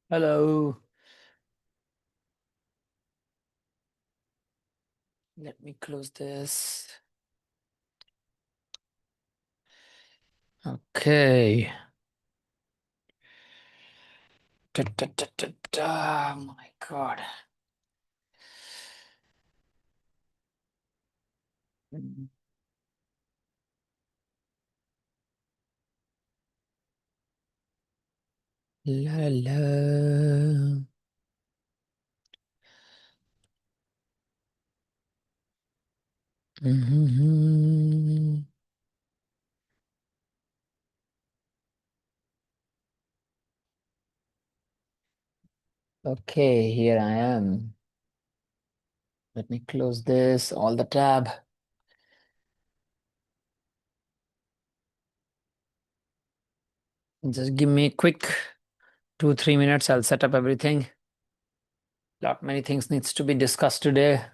Hello. Let me close this. Okay. My God. La la. Mm-hmm. Okay, here I am. Let me close this, all the tab. Just give me a quick 2-3 minutes. I'll set up everything. Lot many things needs to be discussed today.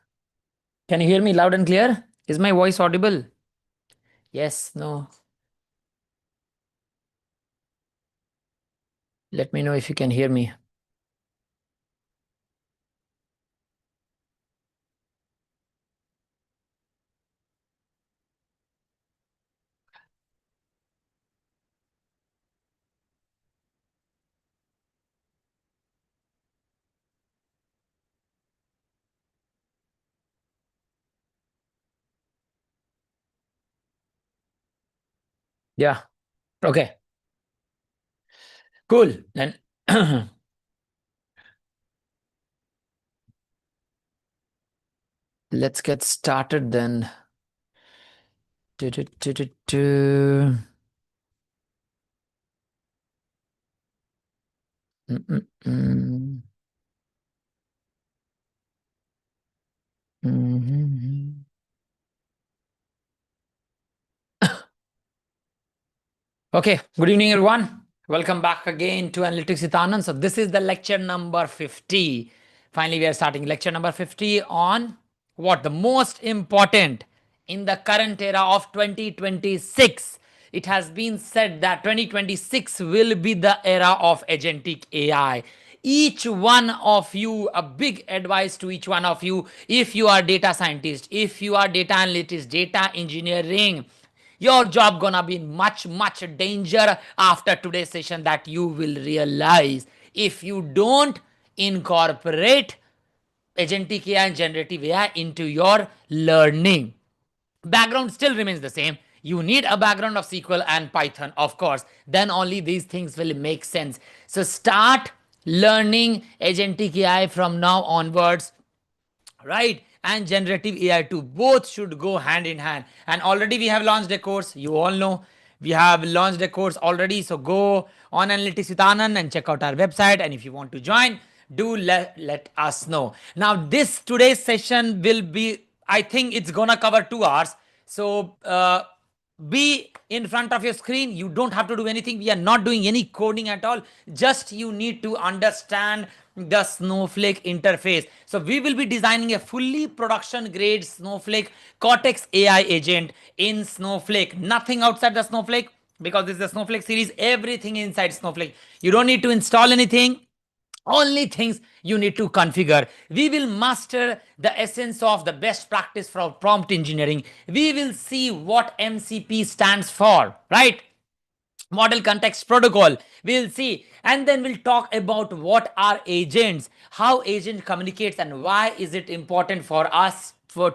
Can you hear me loud and clear? Is my voice audible? Yes, no. Let me know if you can hear me. Yeah. Okay. Cool. Then let's get started then. Mm-mm-mm. Mhm. Okay, good evening, everyone. Welcome back again to Analytics with Anand. So this is the lecture number 50. Finally, we are starting lecture number 50 on what the most important in the current era of 2026. It has been said that 2026 will be the era of agentic AI. Each one of you, a big advice to each one of you, if you are data scientist, if you are data analytics, data engineering, your job gonna be in much danger after today's session, that you will realize if you don't incorporate agentic AI and generative AI into your learning. Background still remains the same. You need a background of SQL and Python, of course. Then only these things will make sense. So start learning agentic AI from now onwards, right? And generative AI too. Both should go hand in hand. And already we have launched a course. You all know we have launched a course already. So go on Analytics with Anand and check out our website. And if you want to join, do let us know. Now, this today's session will be, I think it's gonna cover 2 hours. So be in front of your screen. You don't have to do anything. We are not doing any coding at all. Just you need to understand the Snowflake interface. So we will be designing a fully production grade Snowflake Cortex AI agent in Snowflake. Nothing outside the Snowflake, because this is the Snowflake series. Everything inside Snowflake. You don't need to install anything. Only things you need to configure. We will master the essence of the best practice for prompt engineering. We will see what MCP stands for, right? Model context protocol. We'll see. And then we'll talk about what are agents, how agent communicates, and why is it important for us, for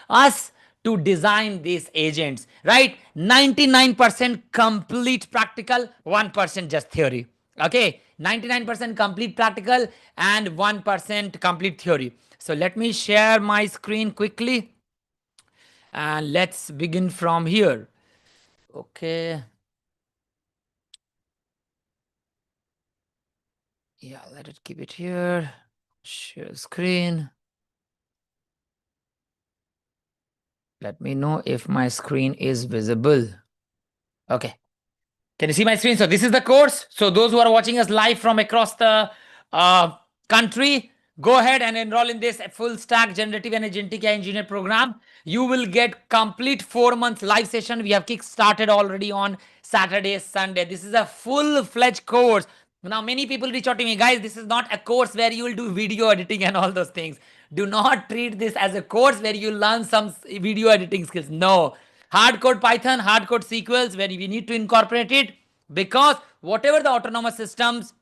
us to design these agents, right? 99% complete practical, 1% just theory. Okay, 99% complete practical and 1% complete theory. So let me share my screen quickly and let's begin from here. Okay. Yeah, let it keep it here. Share screen. Let me know if my screen is visible. Okay. Can you see my screen? So this is the course. So those who are watching us live from across the country, Go ahead and enroll in this full stack generative and agentic AI engineer program. You will get complete 4 months live session. We have kick started already on Saturday, Sunday. This is a full-fledged course. Now, many people reach out to me, guys, this is not a course where you will do video editing and all those things. Do not treat this as a course where you learn some video editing skills. No. Hard code Python, hard code SQLs, where we need to incorporate it, because whatever the autonomous systems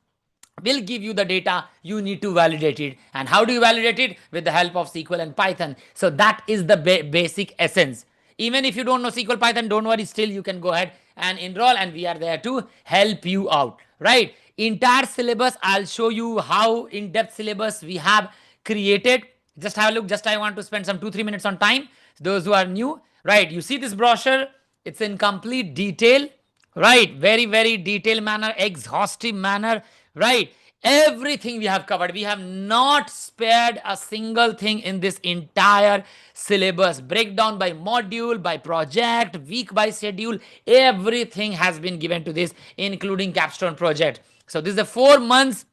will give you the data, you need to validate it. And how do you validate it? With the help of SQL and Python. So that is the basic essence. Even if you don't know SQL, Python, don't worry, still you can go ahead and enroll, and we are there to help you out, right? Entire syllabus, I'll show you how in-depth syllabus we have created. Just have a look. Just I want to spend some 2-3 minutes on time. Those who are new, right? You see this brochure, it's in complete detail, right? Very, very detailed manner, exhaustive manner, right? Everything we have covered. We have not spared a single thing in this entire syllabus. Breakdown by module, by project, week by schedule. Everything has been given to this, including capstone project. So this is a 4 months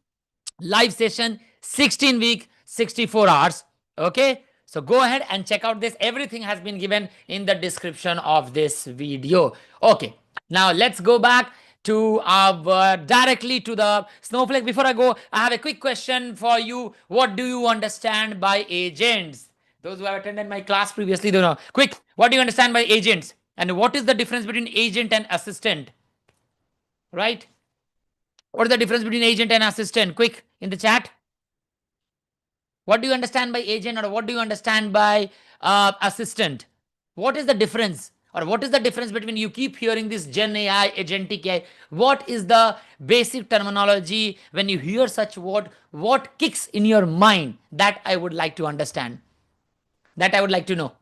live session, 16 week, 64 hours. Okay. So go ahead and check out this. Everything has been given in the description of this video. Okay. Now let's go back to our directly to the Snowflake. Before I go, I have a quick question for you. What do you understand by agents? Those who have attended my class previously don't know. Quick, what do you understand by agents? And what is the difference between agent and assistant? Right? What is the difference between agent and assistant? Quick, in the chat. What do you understand by agent, or what do you understand by assistant? What is the difference? Or what is the difference between, you keep hearing this Gen AI, agentic AI. What is the basic terminology when you hear such word? What kicks in your mind? That I would like to understand. That I would like to know.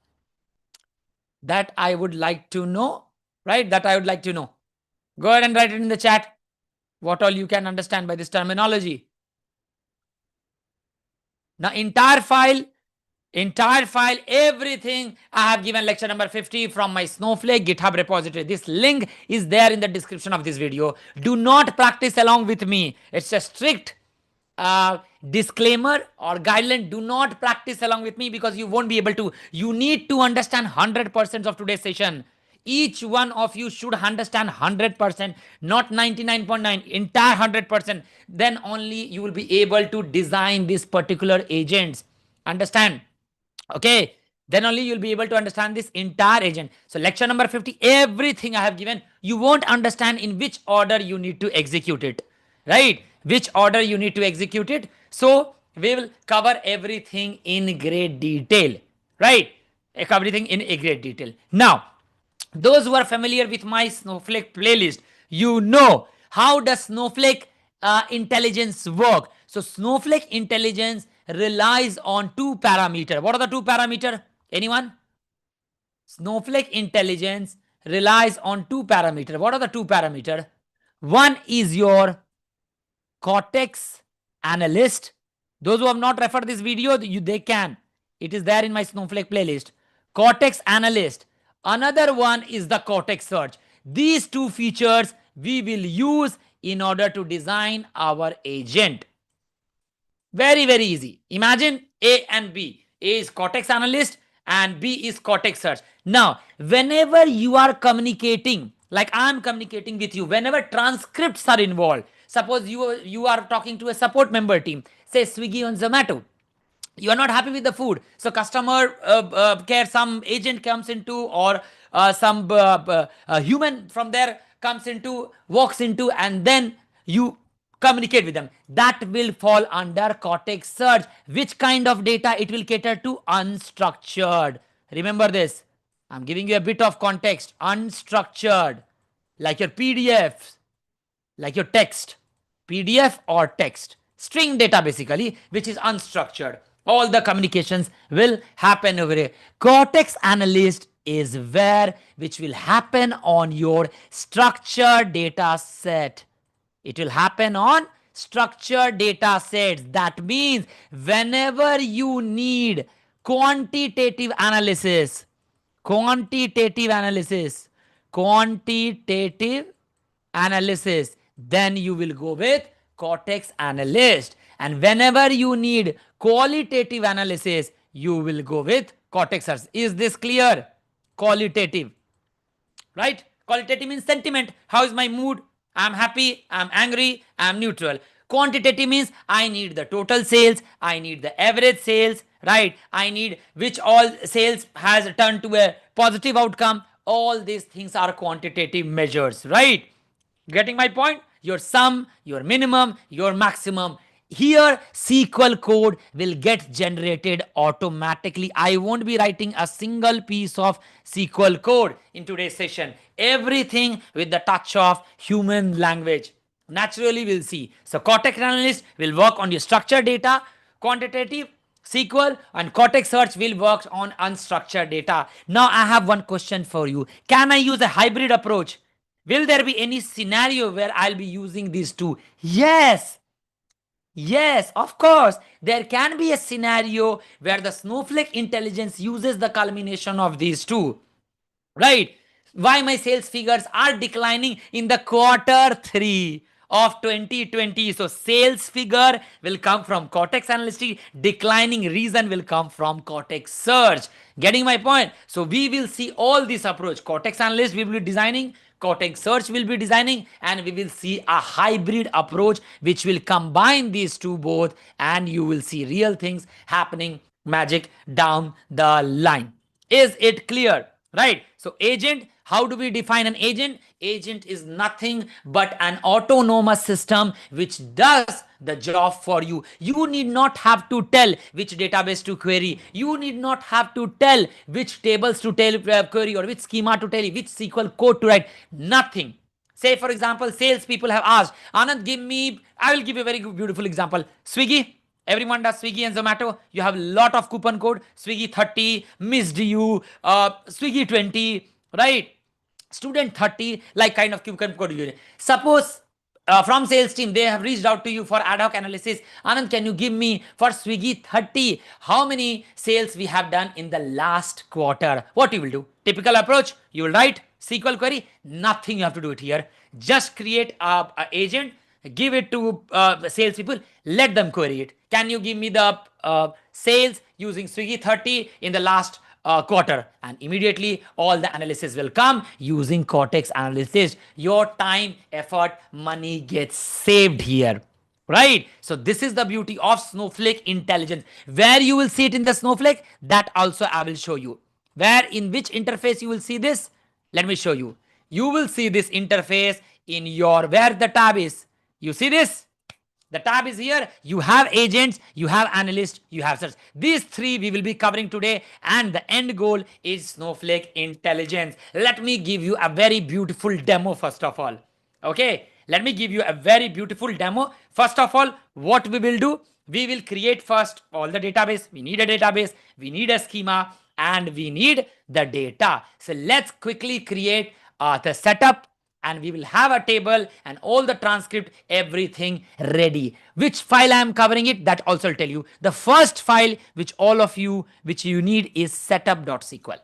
That I would like to know, right? That I would like to know. Go ahead and write it in the chat. What all you can understand by this terminology. Now, entire file, everything I have given lecture number 50 from my Snowflake GitHub repository. This link is there in the description of this video. Do not practice along with me. It's a strict disclaimer or guideline. Do not practice along with me, because you won't be able to. You need to understand 100% of today's session. Each one of you should understand 100%, not 99.9, entire 100%. Then only you will be able to design these particular agents. Understand? Okay. Then only you'll be able to understand this entire agent. So lecture number 50, everything I have given, you won't understand in which order you need to execute it, right? Which order you need to execute it. So we will cover everything in great detail, right? Everything in a great detail. Now, those who are familiar with my Snowflake playlist, you know how does Snowflake intelligence work. So Snowflake intelligence relies on 2 parameters. What are the 2 parameters? Anyone? Snowflake intelligence relies on 2 parameters. What are the 2 parameters? One is your Cortex analyst. Those who have not referred this video, they can. It is there in my Snowflake playlist. Cortex analyst. Another one is the Cortex search. These 2 features we will use in order to design our agent. Very, very easy. Imagine A and B. A is Cortex analyst and B is Cortex search. Now, whenever you are communicating, like I am communicating with you, whenever transcripts are involved, suppose you are talking to a support member team, say Swiggy and Zomato. You are not happy with the food, so customer care, some agent comes into, or some human from there comes into, walks into, and then you communicate with them. That will fall under Cortex search. Which kind of data it will cater to? Unstructured. Remember this. I'm giving you a bit of context. Unstructured, like your PDFs, like your text, PDF or text, string data basically, which is unstructured. All the communications will happen over here. Cortex analyst is where which will happen on your structured data set. It will happen on structured data sets. That means whenever you need quantitative analysis, then you will go with Cortex analyst. And whenever you need qualitative analysis, you will go with Cortex search. Is this clear? Qualitative, right? Qualitative means sentiment. How is my mood? I'm happy, I'm angry, I'm neutral. Quantitative means I need the total sales, I need the average sales, right? I need which all sales has turned to a positive outcome. All these things are quantitative measures, right? Getting my point? Your sum, your minimum, your maximum. Here, SQL code will get generated automatically. I won't be writing a single piece of SQL code in today's session. Everything with the touch of human language. Naturally, we'll see. So, Cortex Analyst will work on your structured data, quantitative, SQL, and Cortex Search will work on unstructured data. Now, I have one question for you. Can I use a hybrid approach? Will there be any scenario where I'll be using these two? Yes. Yes, of course. There can be a scenario where the Snowflake intelligence uses the culmination of these two. Right? Why my sales figures are declining in the quarter 3 of 2020. So sales figure will come from Cortex Analytics. Declining reason will come from Cortex Search. Getting my point? So we will see all this approach. Cortex Analyst we will be designing. Cortex Search will be designing, and we will see a hybrid approach which will combine these two both, and you will see real things happening, magic down the line. Is it clear? Right? So agent, how do we define an agent? Agent is nothing but an autonomous system which does the job for you. You need not have to tell which database to query. You need not have to tell which tables to query, or which schema to tell you, which SQL code to write. Nothing. Say, for example, sales people have asked, Anand, give me, I will give you a very beautiful example. Swiggy. Everyone does Swiggy and Zomato. You have a lot of coupon code. Swiggy 30, missed you, Swiggy 20, right? Student 30, like kind of coupon code. Suppose from sales team, they have reached out to you for ad hoc analysis. Anand, can you give me for Swiggy 30, how many sales we have done in the last quarter? What you will do? Typical approach, you will write SQL query. Nothing you have to do it here. Just create a agent, give it to sales people, let them query it. Can you give me the sales using Swiggy 30 in the last quarter? And immediately all the analysis will come using Cortex Analysis. Your time, effort, money gets saved here. Right? So this is the beauty of Snowflake intelligence. Where you will see it in the Snowflake, that also I will show you. Where, in which interface you will see this? Let me show you. You will see this interface in your, where the tab is. You see this? The tab is here. You have agents, you have analyst, you have search. These three we will be covering today, and the end goal is Snowflake intelligence. Let me give you a very beautiful demo first of all. Okay, let me give you a very beautiful demo. First of all, what we will do, we will create first all the database. We need a database, we need a schema, and we need the data. So let's quickly create the setup, and we will have a table and all the transcript, everything ready. Which file I am covering it, that also will tell you. The first file which all of you, which you need is setup.sql.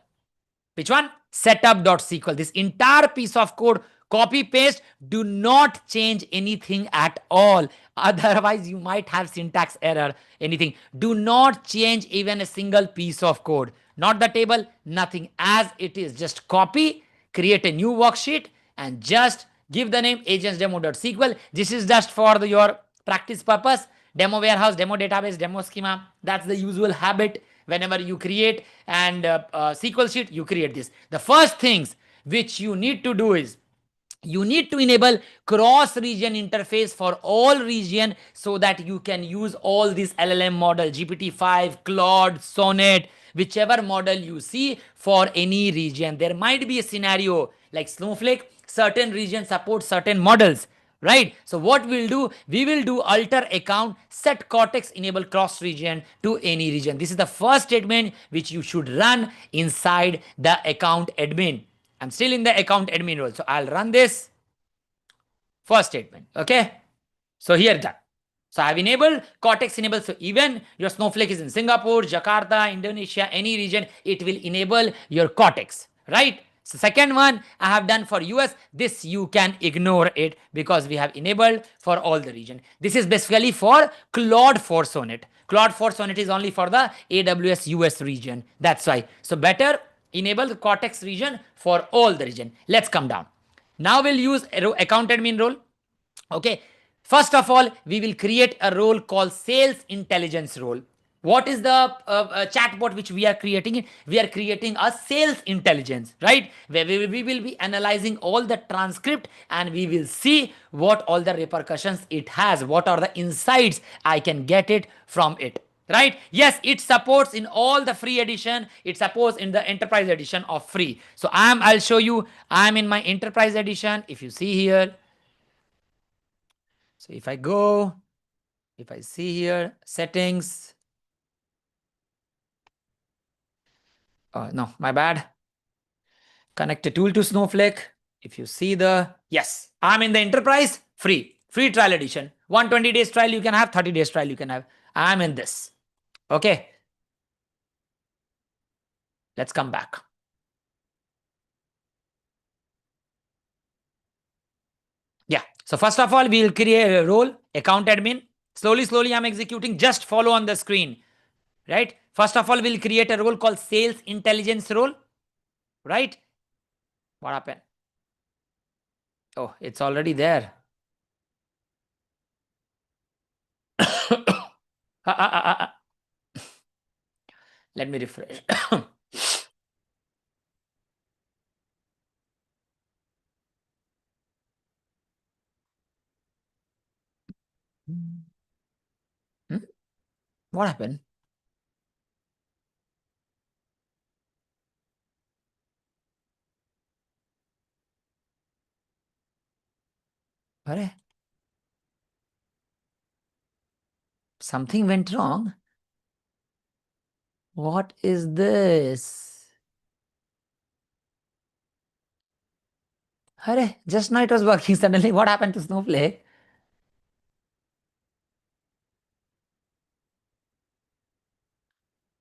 Which one? Setup.sql. This entire piece of code, copy paste, do not change anything at all. Otherwise, you might have syntax error, anything. Do not change even a single piece of code. Not the table, nothing. As it is, just copy, create a new worksheet, and just give the name agentsdemo.sql. This is just for your practice purpose. Demo warehouse, demo database, demo schema. That's the usual habit. Whenever you create and SQL sheet, you create this. The first things which you need to do is, you need to enable cross-region interface for all region, so that you can use all these LLM model, GPT-5, Claude, Sonnet, whichever model you see for any region. There might be a scenario like Snowflake, certain regions support certain models, right? So what we'll do, we will do alter account, set Cortex enable cross region to any region. This is the first statement which you should run inside the account admin. I'm still in the account admin role, so I'll run this first statement. Okay, so here done. So I've enabled Cortex enable. So even your Snowflake is in Singapore, Jakarta, Indonesia, any region, it will enable your Cortex, right? So second one I have done for US. This you can ignore it because we have enabled for all the region. This is basically for Claude 4 Sonnet. Claude 4 Sonnet is only for the AWS US region. That's why. So better enable the Cortex region for all the region. Let's come down. Now we'll use account admin role. Okay. First of all, we will create a role called sales intelligence role. What is the chatbot which we are creating? We are creating a sales intelligence, right? Where we will be analyzing all the transcript and we will see what all the repercussions it has. What are the insights I can get it from it, right? Yes, it supports in all the free edition. It supports in the enterprise edition of free. So I'll show you. I'm in my enterprise edition. If you see here, so if I see here settings, no, my bad. Connect a tool to Snowflake. If you see yes, I'm in the enterprise free trial edition. 120 days trial you can have, 30 days trial you can have. I'm in this. Okay. Let's come back. Yeah. So first of all, we'll create a role, account admin. Slowly, I'm executing. Just follow on the screen, right? First of all, we'll create a role called sales intelligence role, right? What happened? Oh, it's already there. Let me refresh. What happened? Arey, something went wrong. What is this? Arey, just now it was working. Suddenly, what happened to Snowflake?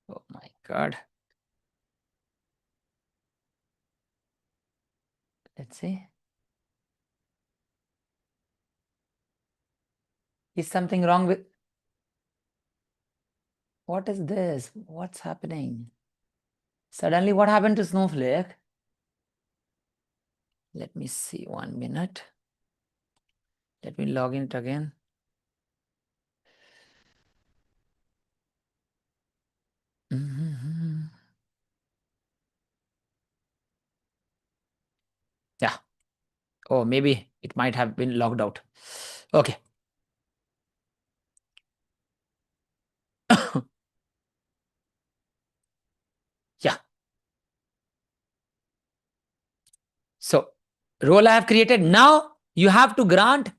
Oh my God. Let's see. Is something wrong with... What is this? What's happening? Suddenly, what happened to Snowflake? Let me see 1 minute. Let me log in it again. Yeah. Oh, maybe it might have been logged out. Okay. Yeah. So role I have created. Now you have to grant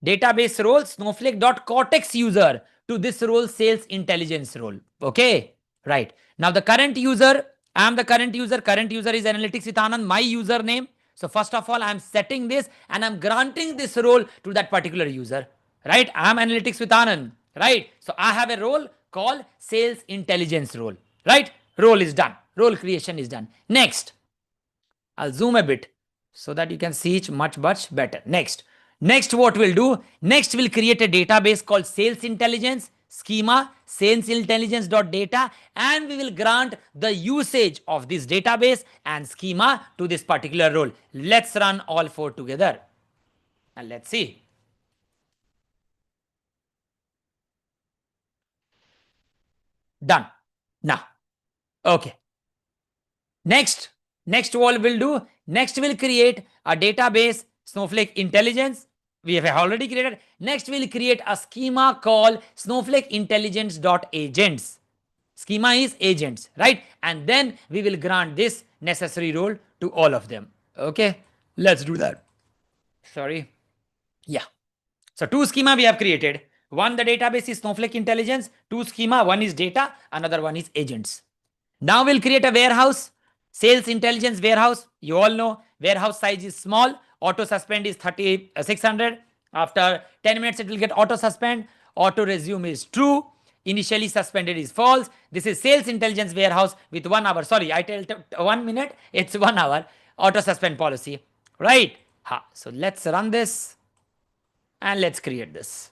database role Snowflake.cortex user to this role sales intelligence role. Okay. Right. Now the current user, I am the current user. Current user is Analytics with Anand, my username. So first of all, I am setting this and I'm granting this role to that particular user. Right. I am Analytics with Anand. Right. So I have a role called sales intelligence role. Right. Role is done. Role creation is done. Next. I'll zoom a bit so that you can see it much better. Next what we'll do, next we'll create a database called sales intelligence schema, sales intelligence data, and we will grant the usage of this database and schema to this particular role. Let's run all four together and let's see. Done. Now, okay. Next what we'll do, next we'll create a database Snowflake intelligence. We have already created. Next we'll create a schema called Snowflake intelligence agents. Schema is agents, right? And then we will grant this necessary role to all of them. Okay, let's do that. Sorry. Yeah. So two schema we have created. One, the database is Snowflake intelligence. Two schema, one is data, another one is agents. Now we'll create a warehouse, sales intelligence warehouse. You all know warehouse size is small. Auto suspend is 3600. After 10 minutes, it will get auto suspend. Auto resume is true. Initially suspended is false. This is sales intelligence warehouse with 1 hour. Sorry, I tell 1 minute. It's 1 hour. auto suspend policy, right? So let's run this and let's create this.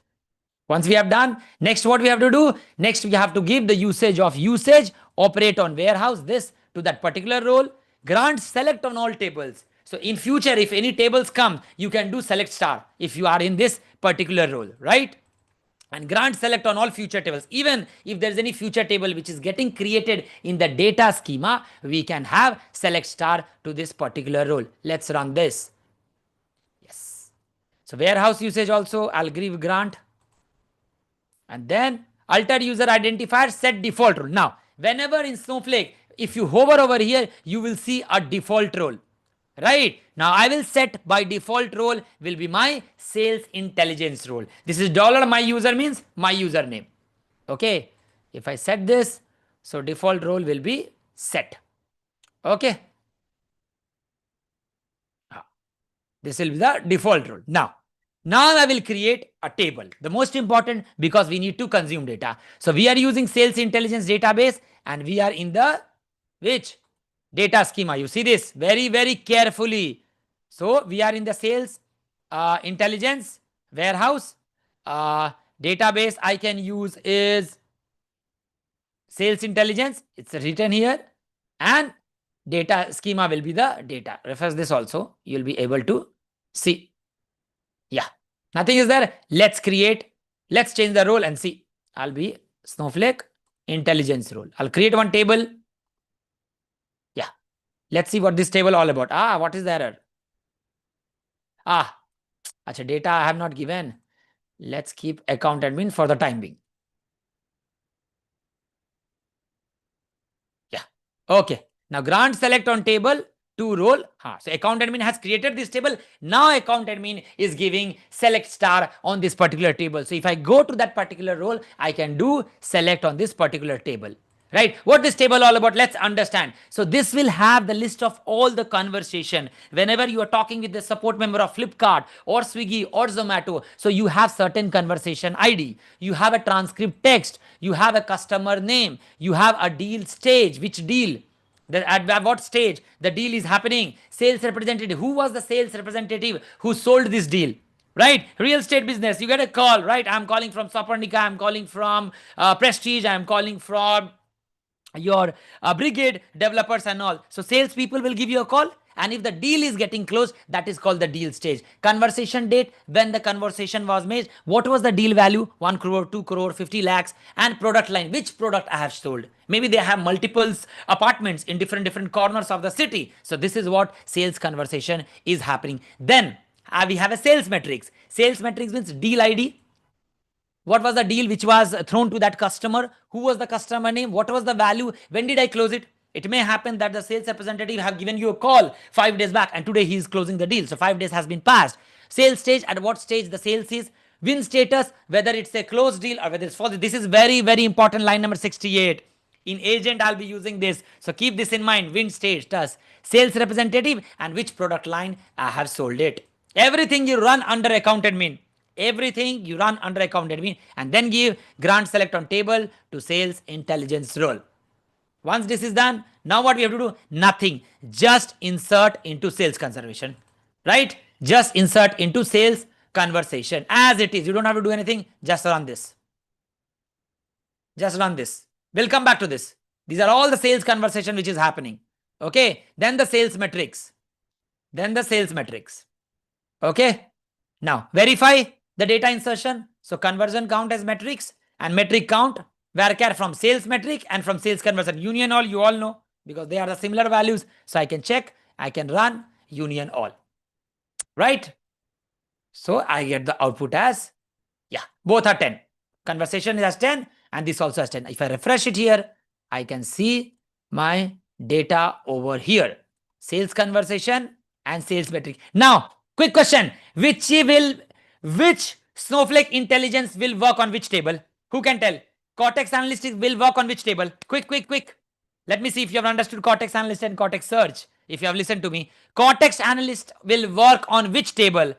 Once we have done, next what we have to do? Next we have to give the usage of usage, operate on warehouse, this to that particular role, grant select on all tables. So in future, if any tables come, you can do select star if you are in this particular role, right? And grant select on all future tables. Even if there is any future table which is getting created in the data schema, we can have select star to this particular role. Let's run this. Yes. So warehouse usage also, I'll give grant. And then alter user identifier, set default role. Now, whenever in Snowflake, if you hover over here, you will see a default role. Right? Now, I will set by default role will be my sales intelligence role. This is dollar my user means my username. Okay? If I set this, so default role will be set. Okay? This will be the default role. Now I will create a table. The most important because we need to consume data. So we are using sales intelligence database and we are in the which data schema. You see this very, very carefully. So we are in the sales intelligence warehouse database. I can use is sales intelligence. It's written here and data schema will be the data. Refresh this also. You'll be able to see. Yeah, nothing is there. Let's change the role and see. I'll be Snowflake intelligence role. I'll create one table. Yeah, let's see what this table all about. What is the error? Acha, data I have not given. Let's keep account admin for the time being. Yeah, okay. Now grant select on table to role. So account admin has created this table. Now account admin is giving select star on this particular table. So if I go to that particular role, I can do select on this particular table. Right? What this table all about? Let's understand. So this will have the list of all the conversation. Whenever you are talking with the support member of Flipkart or Swiggy or Zomato, so you have certain conversation ID. You have a transcript text. You have a customer name. You have a deal stage. Which deal? At what stage the deal is happening, sales representative, who was the sales representative who sold this deal, right? Real estate business, you get a call, right? I'm calling from Saparnica, I'm calling from Prestige, I'm calling from your brigade developers and all. So sales people will give you a call, and if the deal is getting closed, that is called the deal stage. Conversation date, when the conversation was made, what was the deal value, 1 crore, 2 crore, 50 lakhs, and product line, which product I have sold. Maybe they have multiples apartments in different corners of the city. So this is what sales conversation is happening. Then we have a sales metrics. Sales metrics means deal ID. What was the deal which was thrown to that customer? Who was the customer name? What was the value? When did I close it? It may happen that the sales representative have given you a call 5 days back and today he is closing the deal. So 5 days has been passed. Sales stage, at what stage the sales is. Win status, whether it's a closed deal or whether it's false. This is very, very important, line number 68. In agent, I'll be using this. So keep this in mind. Win status, sales representative, and which product line I have sold it. Everything you run under account admin. Everything you run under account admin and then give grant select on table to sales intelligence role. Once this is done, now what we have to do? Nothing. Just insert into sales conversation. Right? Just insert into sales conversation as it is. You don't have to do anything. Just run this. Just run this. We'll come back to this. These are all the sales conversation which is happening. Okay. Then the sales metrics. Okay. Now verify the data insertion. So conversion count as metrics and metric count varchar from sales metric and from sales conversion. Union all, you all know because they are the similar values. So I can check, I can run union all. Right? So I get the output as, both are 10. Conversation is as 10 and this also as 10. If I refresh it here, I can see my data over here. Sales conversation and sales metric. Now, quick question. Which Snowflake intelligence will work on which table? Who can tell? Cortex analytics will work on which table? Quick. Let me see if you have understood Cortex analyst and Cortex search. If you have listened to me. Cortex analyst will work on which table?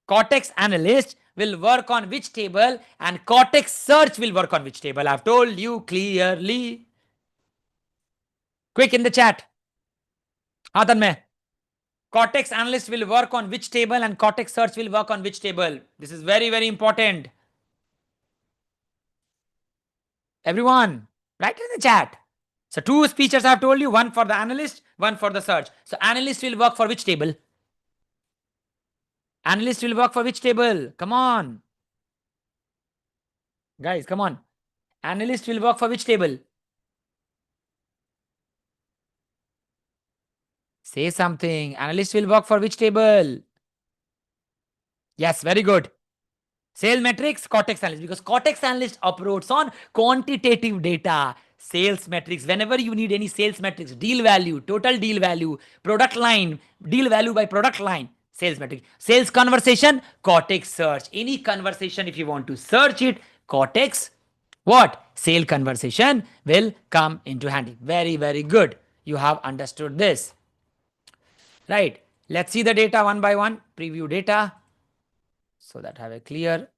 Cortex analyst will work on which table and Cortex search will work on which table? I've told you clearly. Quick in the chat. Atan mein. Cortex analyst will work on which table and Cortex search will work on which table. This is very, very important. Everyone, write in the chat. So two features I have told you, one for the analyst, one for the search. So analyst will work for which table? Analyst will work for which table? Come on. Guys, come on. Analyst will work for which table? Say something. Analyst will work for which table? Yes, very good. Sales metrics, Cortex analyst, because Cortex analyst operates on quantitative data. Sales metrics, whenever you need any sales metrics, deal value, total deal value, product line, deal value by product line, sales metric. Sales conversation, Cortex search. Any conversation, if you want to search it, Cortex, what? Sale conversation will come into handy. Very, very good. You have understood this. Right. Let's see the data one by one. Preview data so that I have a clear.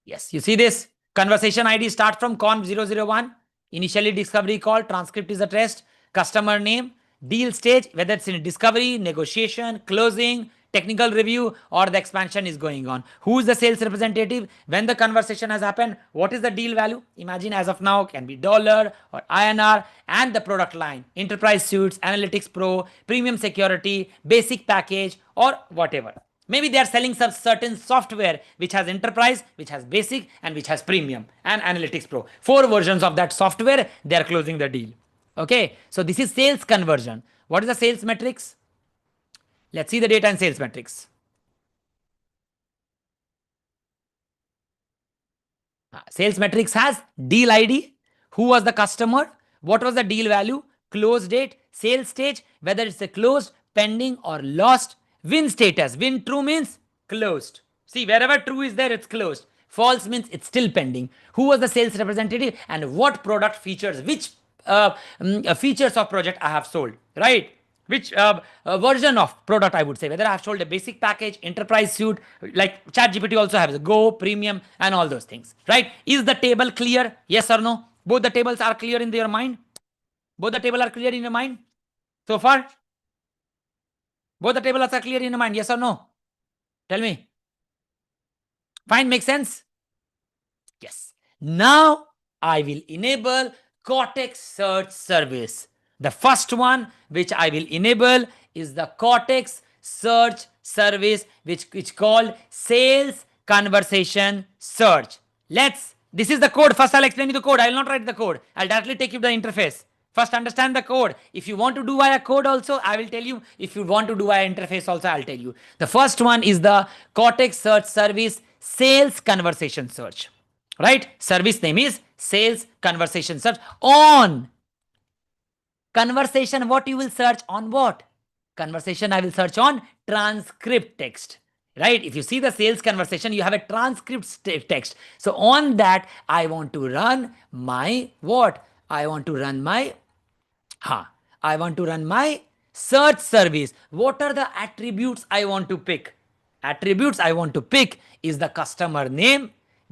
Yes, you see this conversation ID start from conv001. Initially discovery call, transcript is the test, customer name, deal stage, whether it's in discovery, negotiation, closing, technical review, or the expansion is going on. Who is the sales representative? When the conversation has happened, what is the deal value? Imagine as of now can be dollar or INR, and the product line, enterprise suites, analytics pro, premium security, basic package, or whatever. Maybe they are selling some certain software which has enterprise, which has basic, and which has premium and analytics pro. 4 versions of that software, they are closing the deal. Okay, so this is sales conversion. What is the sales metrics? Let's see the data and sales metrics. Sales metrics has deal ID, who was the customer, what was the deal value, close date, sales stage, whether it's a closed, pending, or lost, win status. Win true means closed. See, wherever true is there, it's closed. False means it's still pending. Who was the sales representative and what product features, which features of project I have sold, right? Which version of product I would say, whether I have sold a basic package, enterprise suite, like ChatGPT also has a Go, premium, and all those things, right? Is the table clear? Yes or no? Both the tables are clear in your mind? Both the tables are clear in your mind so far? Both the tables are clear in your mind? Yes or no? Tell me. Fine, makes sense? Yes. Now I will enable Cortex search service. The first one which I will enable is the Cortex search service, which called sales conversation search. This is the code. First I'll explain you the code. I will not write the code. I'll directly take you to the interface. First understand the code. If you want to do via code also, I will tell you. If you want to do via interface also, I'll tell you. The first one is the Cortex search service sales conversation search. Right? Service name is sales conversation search. On conversation, what you will search on what? Conversation I will search on transcript text. Right? If you see the sales conversation, you have a transcript text. So on that, I want to run my what? I want to run my search service. What are the attributes I want to pick? Attributes I want to pick is the customer name,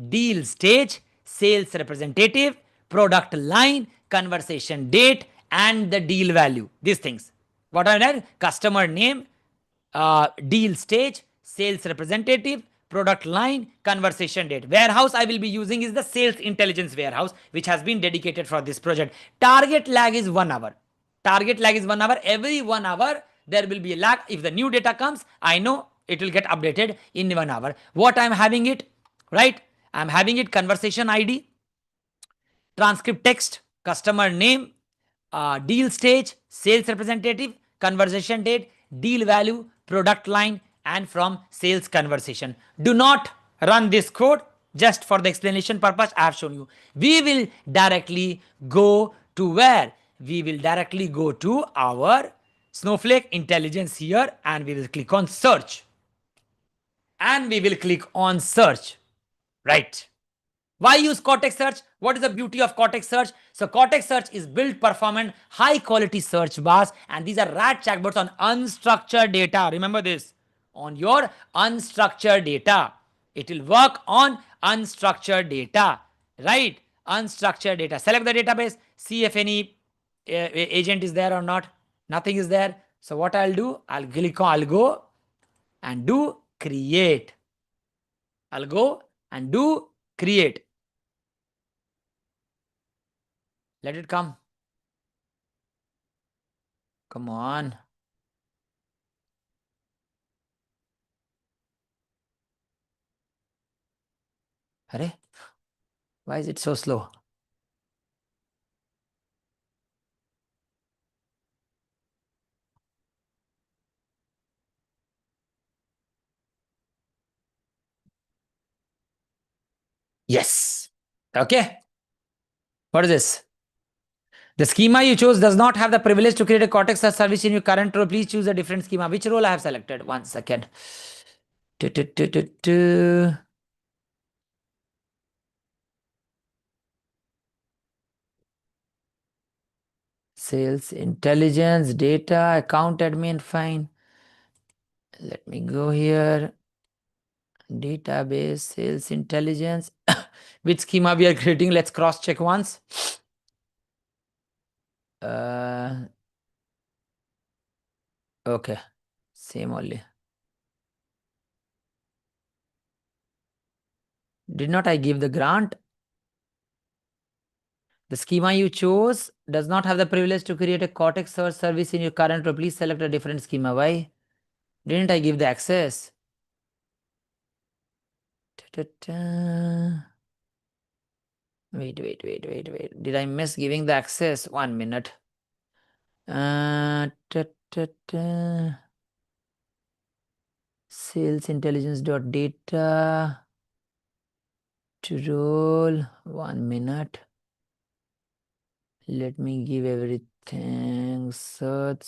deal stage, sales representative, product line, conversation date, and the deal value. These things. What are that? Customer name, deal stage, sales representative, product line, conversation date. Warehouse I will be using is the sales intelligence warehouse, which has been dedicated for this project. Target lag is 1 hour. Target lag is 1 hour. Every 1 hour there will be a lag. If the new data comes, I know it will get updated in 1 hour. What I'm having it, right? I'm having it conversation ID, transcript text, customer name, deal stage, sales representative, conversation date, deal value, product line, and from sales conversation. Do not run this code. Just for the explanation purpose, I have shown you. We will directly go to where? We will directly go to our Snowflake intelligence here, and we will click on search. And we will click on search. Right. Why use Cortex search? What is the beauty of Cortex search? So Cortex search is built performant, high quality search bars, and these are RAG chatbots on unstructured data. Remember this, on your unstructured data. It will work on unstructured data, right? Unstructured data. Select the database, see if any agent is there or not. Nothing is there. So what I'll do, I'll go and do create. I'll go and do create. Let it come. Come on. Arey, why is it so slow? Yes. Okay. What is this? The schema you chose does not have the privilege to create a Cortex search service in your current role. Please choose a different schema. Which role I have selected? 1 second. Sales intelligence, data, account admin, fine. Let me go here. Database, sales intelligence. Which schema we are creating? Let's cross check once. Okay, same only. Did not I give the grant? The schema you chose does not have the privilege to create a Cortex search service in your current role. Please select a different schema. Why? Didn't I give the access? Wait. Did I miss giving the access? 1 minute. Sales intelligence dot data to role. 1 minute. Let me give everything. Search.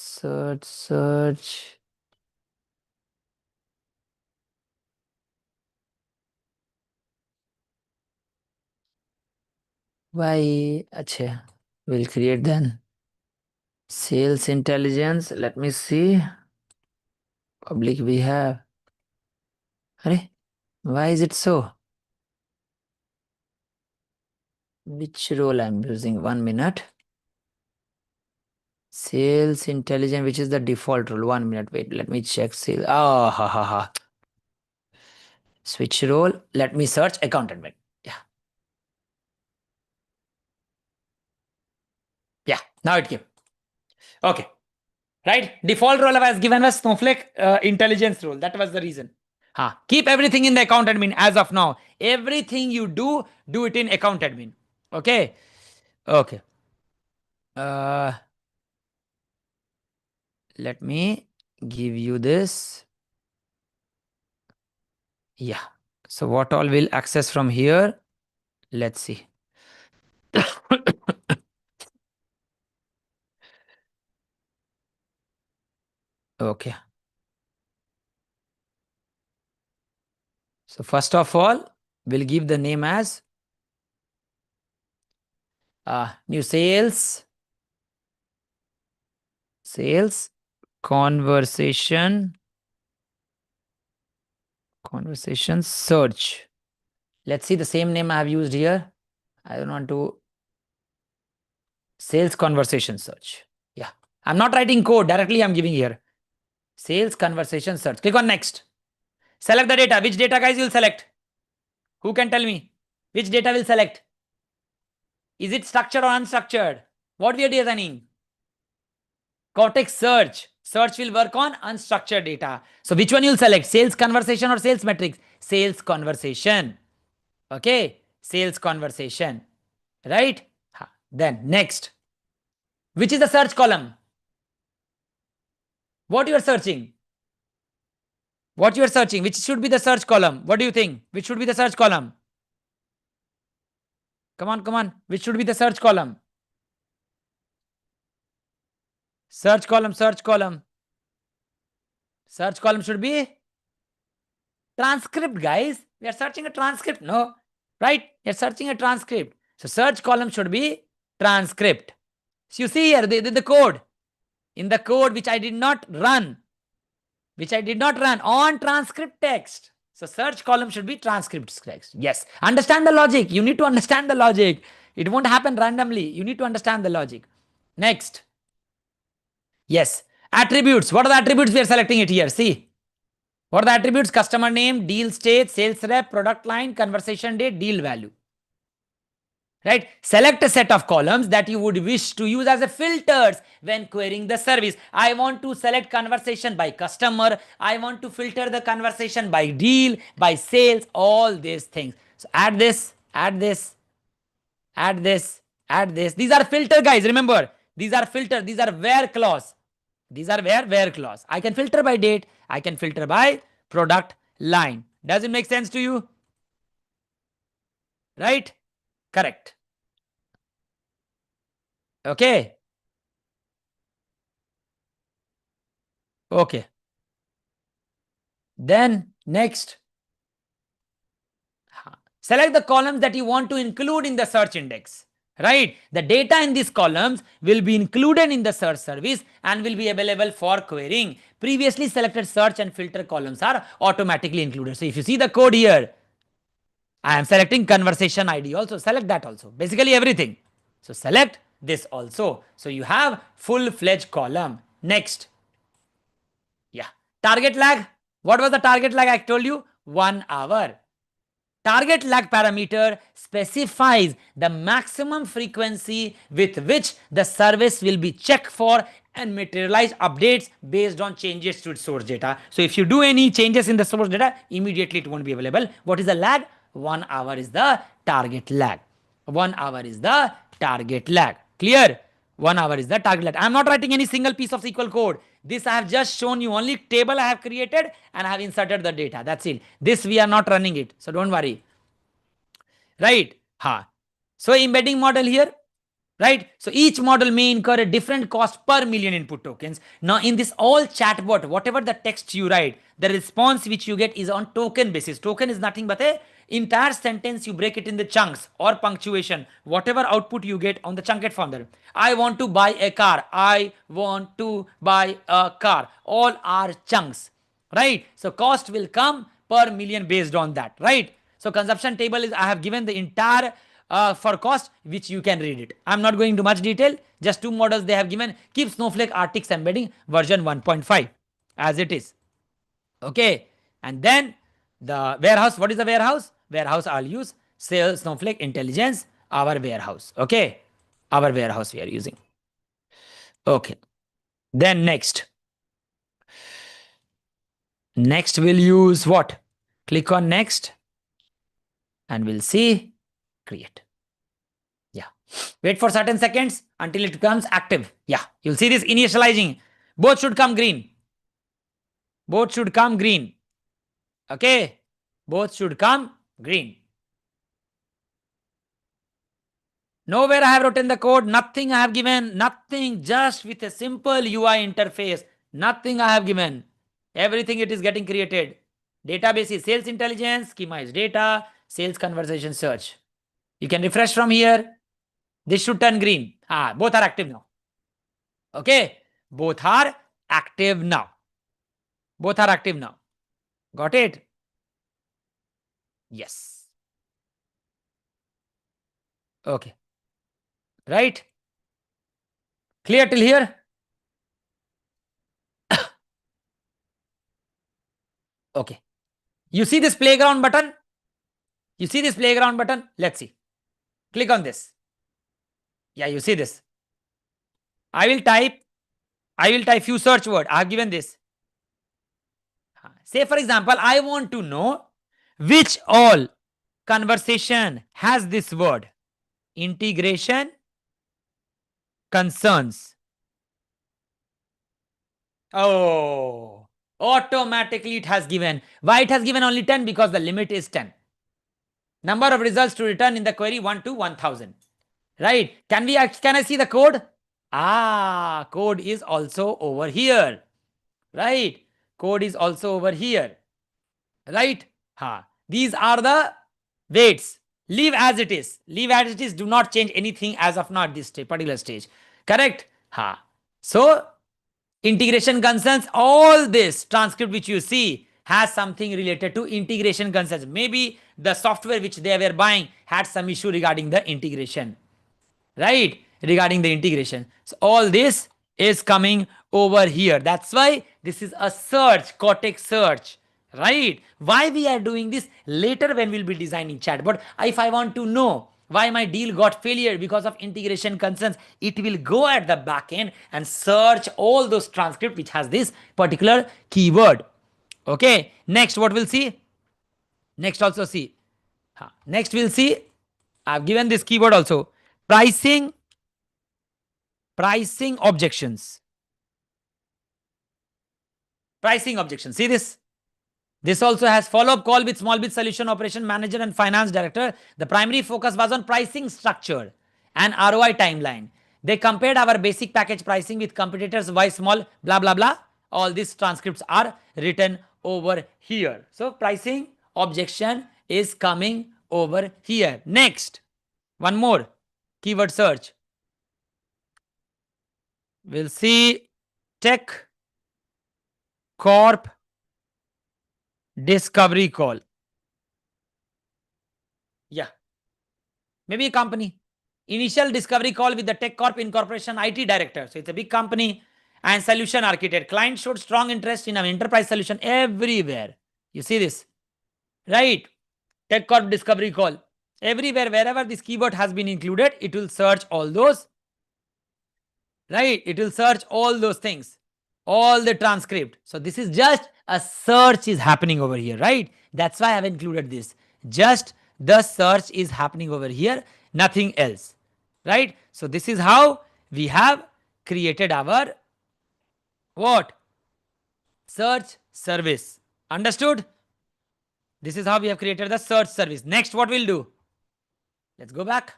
Why? Acha, we'll create then. Sales intelligence. Let me see. Public we have. Arey, why is it so? Which role I'm using? 1 minute. Sales intelligence, which is the default role. 1 minute. Wait, let me check sales. Oh, ha. Switch role. Let me search account admin. Yeah, now it came. Okay. Right? Default role I was given was Snowflake intelligence role. That was the reason. Keep everything in the account admin as of now. Everything you do it in account admin. Okay. Okay. Let me give you this. Yeah. So what all will access from here? Let's see. Okay. So first of all, we'll give the name as new sales conversation search. Let's see the same name I have used here. I don't want to sales conversation search. Yeah. I'm not writing code directly. I'm giving here sales conversation search. Click on next. Select the data. Which data guys you'll select? Who can tell me? Which data will select? Is it structured or unstructured? What we are designing? Cortex search. Search will work on unstructured data. So which one you'll select? Sales conversation or sales metrics? Sales conversation. Okay. Sales conversation. Right? Then next. Which is the search column? What you are searching? What you are searching? Which should be the search column? What do you think? Which should be the search column? Come on. Which should be the search column? Search column. Search column should be transcript, guys. We are searching a transcript, no? Right? You're searching a transcript. So search column should be transcript. So you see here the code. In the code which I did not run on transcript text. So search column should be transcript text. Yes. Understand the logic. You need to understand the logic. It won't happen randomly. You need to understand the logic. Next. Yes. Attributes. What are the attributes we are selecting it here? See. What are the attributes? Customer name, deal state, sales rep, product line, conversation date, deal value. Right? Select a set of columns that you would wish to use as a filters when querying the service. I want to select conversation by customer. I want to filter the conversation by deal, by sales, all these things. So add this, add this, add this, add this. These are filter, guys. Remember, these are filter. These are where clause. These are where clause. I can filter by date. I can filter by product line. Does it make sense to you? Right? Correct. Okay. Okay. Then next, select the columns that you want to include in the search index. Right? The data in these columns will be included in the search service and will be available for querying. Previously selected search and filter columns are automatically included. So if you see the code here, I am selecting conversation ID also. Select that also. Basically everything. So select this also. So you have full-fledged column. Next. Yeah. Target lag. What was the target lag I told you? 1 hour. Target lag parameter specifies the maximum frequency with which the service will be checked for and materialize updates based on changes to its source data. So if you do any changes in the source data, immediately it won't be available. What is the lag? 1 hour is the target lag. 1 hour is the target lag. Clear? 1 hour is the target lag. I am not writing any single piece of SQL code. This I have just shown you, only table I have created and I have inserted the data. That's it. This we are not running it. So don't worry. Right? So embedding model here. Right? So each model may incur a different cost per million input tokens. Now in this all chatbot, whatever the text you write, the response which you get is on token basis. Token is nothing but a entire sentence, you break it in the chunks or punctuation, whatever output you get on the chunket form there. I want to buy a car. I want to buy a car. All are chunks. Right? So cost will come per million based on that. Right? So consumption table is, I have given the entire for cost, which you can read it. I'm not going into much detail. Just two models they have given. Keep Snowflake RTX embedding version 1.5 as it is. Okay. And then the warehouse. What is the warehouse? Warehouse I'll use sales Snowflake intelligence, our warehouse. Okay. Our warehouse we are using. Okay. Then next. Next we'll use what? Click on next. And we'll see create. Yeah. Wait for certain seconds until it becomes active. Yeah. You'll see this initializing. Both should come green. Both should come green. Okay. Both should come green. Nowhere I have written the code. Nothing I have given. Nothing. Just with a simple UI interface. Nothing I have given. Everything it is getting created. Database is sales intelligence. Schema is data. Sales conversation search. You can refresh from here. This should turn green. Both are active now. Okay. Both are active now. Both are active now. Got it? Yes. Okay. Right? Clear till here? Okay. You see this playground button? You see this playground button? Let's see. Click on this. Yeah, you see this. I will type few search word. I have given this. Say for example, I want to know which all conversation has this word. Integration concerns. Oh, automatically it has given. Why it has given only 10? Because the limit is 10. Number of results to return in the query 1 to 1000. Right? Can I see the code? Code is also over here. Right? Code is also over here. Right? These are the weights. Leave as it is. Leave as it is. Do not change anything as of now at this particular stage. Correct? So, integration concerns, all this transcript which you see has something related to integration concerns. Maybe the software which they were buying had some issue regarding the integration. Right? Regarding the integration. So all this is coming over here. That's why this is a search, Cortex search, right? Why we are doing this? Later when we'll be designing chatbot, if I want to know why my deal got failure because of integration concerns, it will go at the back end and search all those transcript which has this particular keyword. Okay, next what we'll see? Next also see. Next we'll see, I've given this keyword also, pricing objections. Pricing objections. See this? This also has follow-up call with small bit solution operation manager and finance director. The primary focus was on pricing structure and ROI timeline. They compared our basic package pricing with competitors, why small, blah, blah, blah. All these transcripts are written over here. So pricing objection is coming over here. Next, one more keyword search. We'll see tech corp discovery call. Yeah, maybe a company. Initial discovery call with the Tech Corp Incorporation IT director. So it's a big company and solution architect. Client showed strong interest in an enterprise solution everywhere. You see this, right? Tech Corp discovery call. Everywhere, wherever this keyword has been included, it will search all those, right? It will search all those things, all the transcript. So this is just a search is happening over here, right? That's why I have included this. Just the search is happening over here, nothing else, right? So this is how we have created our what? Search service. Understood? This is how we have created the search service. Next, what we'll do? Let's go back.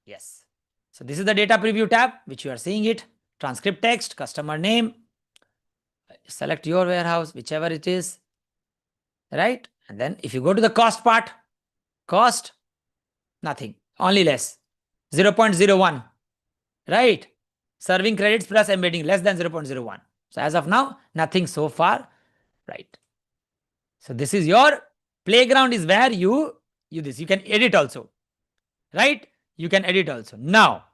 Yes. So this is the data preview tab, which you are seeing it. Transcript text, customer name. Select your warehouse, whichever it is, right? And then if you go to the cost part, cost, nothing, only less, 0.01, right? Serving credits plus embedding less than 0.01. So as of now, nothing so far, right? So this is your playground is where you this. You can edit also, right? You can edit also. Now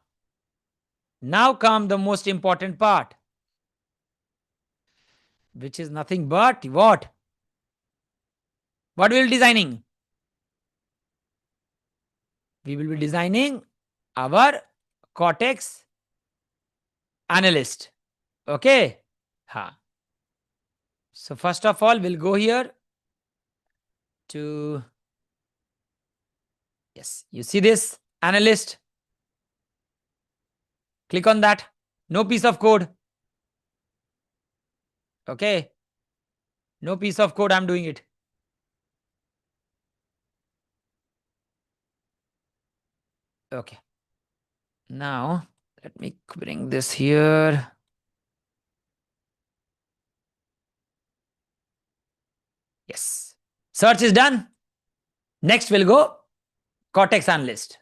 come the most important part, which is nothing but what? What we will be designing? We will be designing our Cortex analyst. Okay. So first of all, we'll go here to, yes, you see this analyst. Click on that. No piece of code. Okay. No piece of code. I'm doing it. Okay. Now, let me bring this here. Yes. Search is done. Next, we'll go Cortex analyst.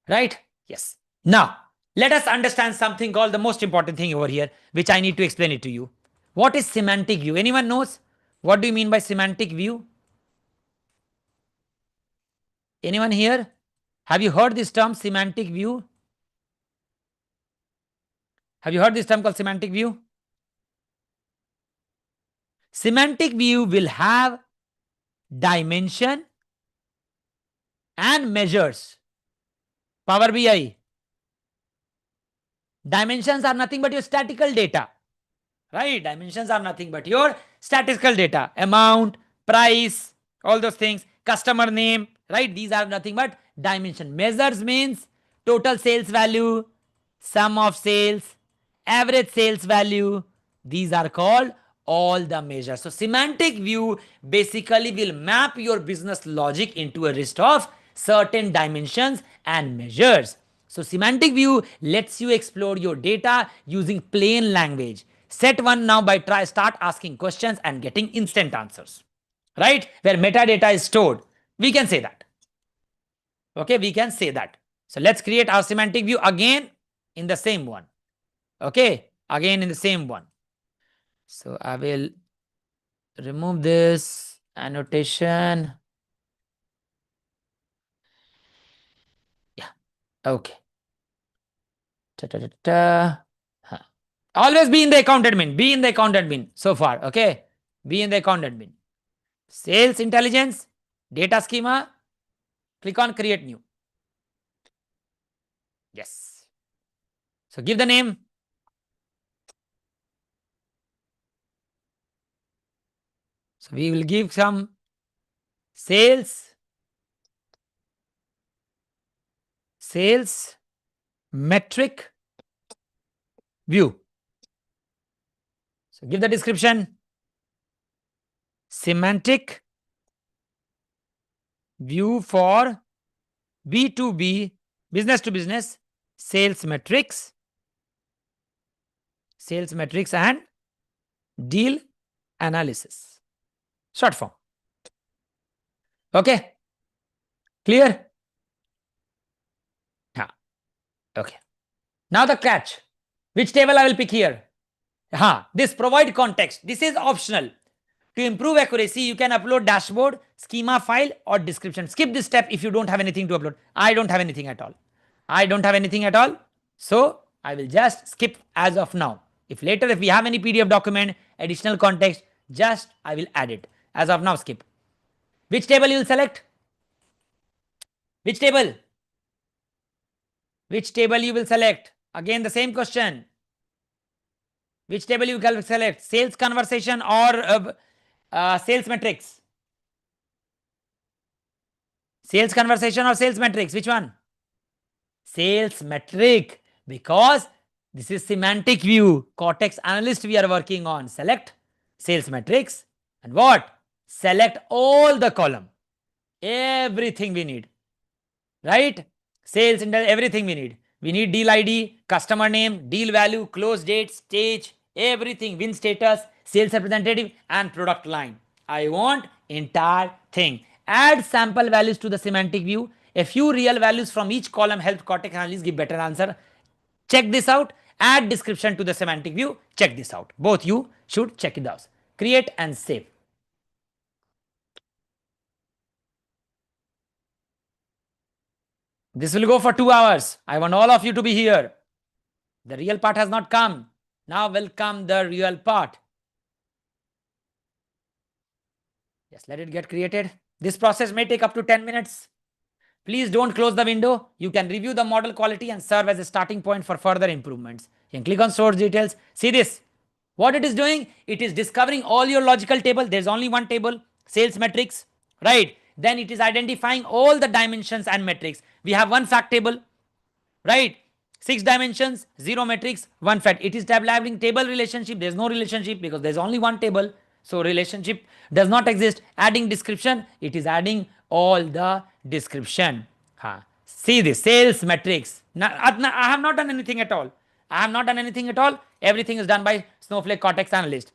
Right? Yes. Now, let us understand something called the most important thing over here, which I need to explain it to you. What is semantic view? Anyone knows? What do you mean by semantic view? Anyone here? Have you heard this term semantic view? Have you heard this term called semantic view? Semantic view will have dimension and measures. Power BI. Dimensions are nothing but your statistical data. Right? Dimensions are nothing but your statistical data. Amount, price, all those things. Customer name. Right? These are nothing but dimension. Measures means total sales value, sum of sales, average sales value. These are called all the measures. So semantic view basically will map your business logic into a list of certain dimensions and measures. So semantic view lets you explore your data using plain language. Set one now by start asking questions and getting instant answers. Right? Where metadata is stored. We can say that. Okay, we can say that. So let's create our semantic view again in the same one. Okay, again in the same one. So I will remove this annotation. Yeah, okay. Always be in the account admin. Be in the account admin so far. Okay. Be in the account admin. Sales intelligence, data schema. Click on create new. Yes. So give the name. So we will give some sales metric view. So give the description. Semantic view for B2B, business to business, sales metrics and deal analysis. Short form. Okay. Clear? Yeah. Okay. Now the catch. Which table I will pick here? This provide context. This is optional. To improve accuracy, you can upload dashboard, schema file or description. Skip this step if you don't have anything to upload. I don't have anything at all. So I will just skip as of now. If later if we have any PDF document, additional context, just I will add it. As of now, skip. Which table you will select? Which table? Which table you will select? Again the same question. Which table you will select? Sales conversation or sales metrics? Sales conversation or sales metrics? Which one? Sales metric, because this is semantic view. Cortex analyst we are working on. Select sales metrics and what? Select all the column. Everything we need. Right? Sales and everything we need. We need deal ID, customer name, deal value, close date, stage, everything, win status, sales representative and product line. I want entire thing. Add sample values to the semantic view. A few real values from each column help Cortex analyst give better answer. Check this out. Add description to the semantic view. Check this out. Both you should check it out. Create and save. This will go for 2 hours. I want all of you to be here. The real part has not come. Now will come the real part. Yes, let it get created. This process may take up to 10 minutes. Please don't close the window. You can review the model quality and serve as a starting point for further improvements. You can click on source details. See this. What it is doing? It is discovering all your logical table. There's only one table, sales metrics, right? Then it is identifying all the dimensions and metrics. We have one fact table, right? 6 dimensions, 0 metrics, 1 fact. It is labeling table relationship. There's no relationship because there's only one table. So relationship does not exist. Adding description, it is adding all the description. See this, sales metrics. I have not done anything at all. Everything is done by Snowflake Cortex analyst.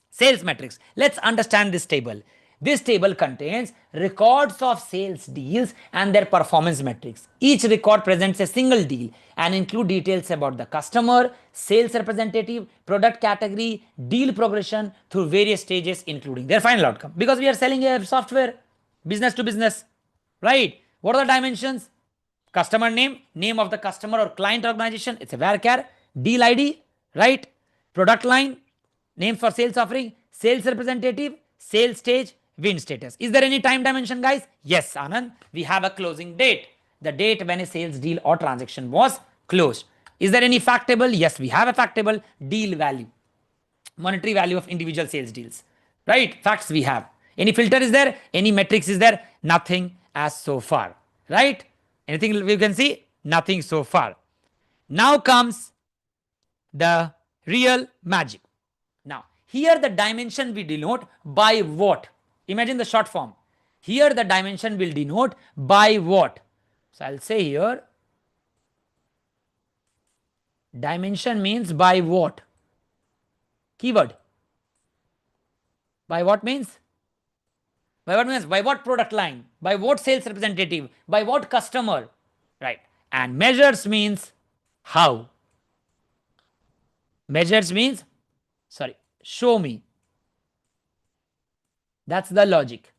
Sales metrics. Let's understand this table. This table contains records of sales deals and their performance metrics. Each record presents a single deal and include details about the customer, sales representative, product category, deal progression through various stages including their final outcome. Because we are selling a software, business to business, right? What are the dimensions? Customer name, name of the customer or client organization, it's a varchar, deal ID, right? Product line, name for sales offering, sales representative, sales stage, win status. Is there any time dimension, guys? Yes, Anand, we have a closing date, the date when a sales deal or transaction was closed. Is there any fact table? Yes, we have a fact table, deal value, monetary value of individual sales deals, right? Facts we have. Any filter is there? Any metrics is there? Nothing as so far, right? Anything we can see? Nothing so far. Now comes the real magic. Now, here the dimension we denote by what? Imagine the short form. Here the dimension will denote by what? So I'll say here, dimension means by what? Keyword. By what means? By what means? By what product line? By what sales representative? By what customer? Right. And measures means how? Measures means, show me. That's the logic.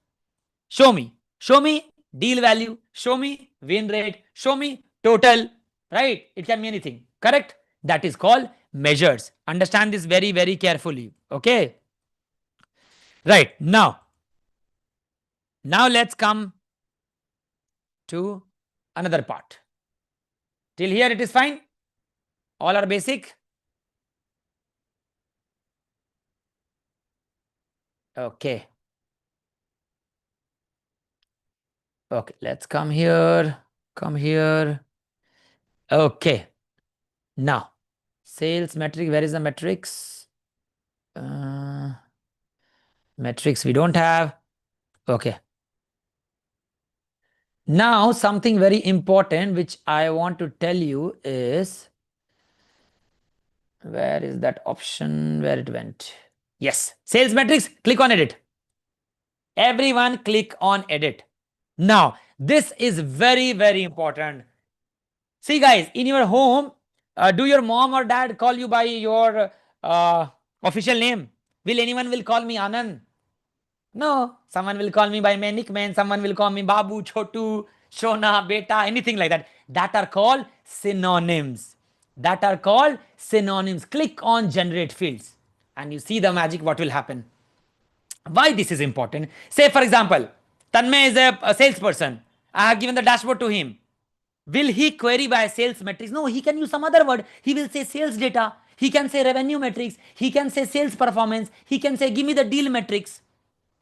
Show me. Show me deal value. Show me win rate. Show me total. Right? It can be anything. Correct? That is called measures. Understand this very, very carefully. Okay. Right. Now let's come to another part. Till here it is fine. All are basic. Okay. Okay. Let's come here. Come here. Okay. Now, sales metric. Where is the metrics? Metrics we don't have. Okay. Now, something very important which I want to tell you is, where is that option? Where it went? Yes. Sales metrics. Click on edit. Everyone click on edit. Now, this is very, very important. See, guys, in your home, do your mom or dad call you by your official name? Will anyone will call me Anand? No. Someone will call me by my nickname. Someone will call me Babu, Chotu, Shona, Beta, anything like that. That are called synonyms. That are called synonyms. Click on generate fields and you see the magic what will happen. Why this is important? Say, for example, Tanmay is a salesperson. I have given the dashboard to him. Will he query by sales metrics? No, he can use some other word. He will say sales data. He can say revenue metrics. He can say sales performance. He can say, give me the deal metrics.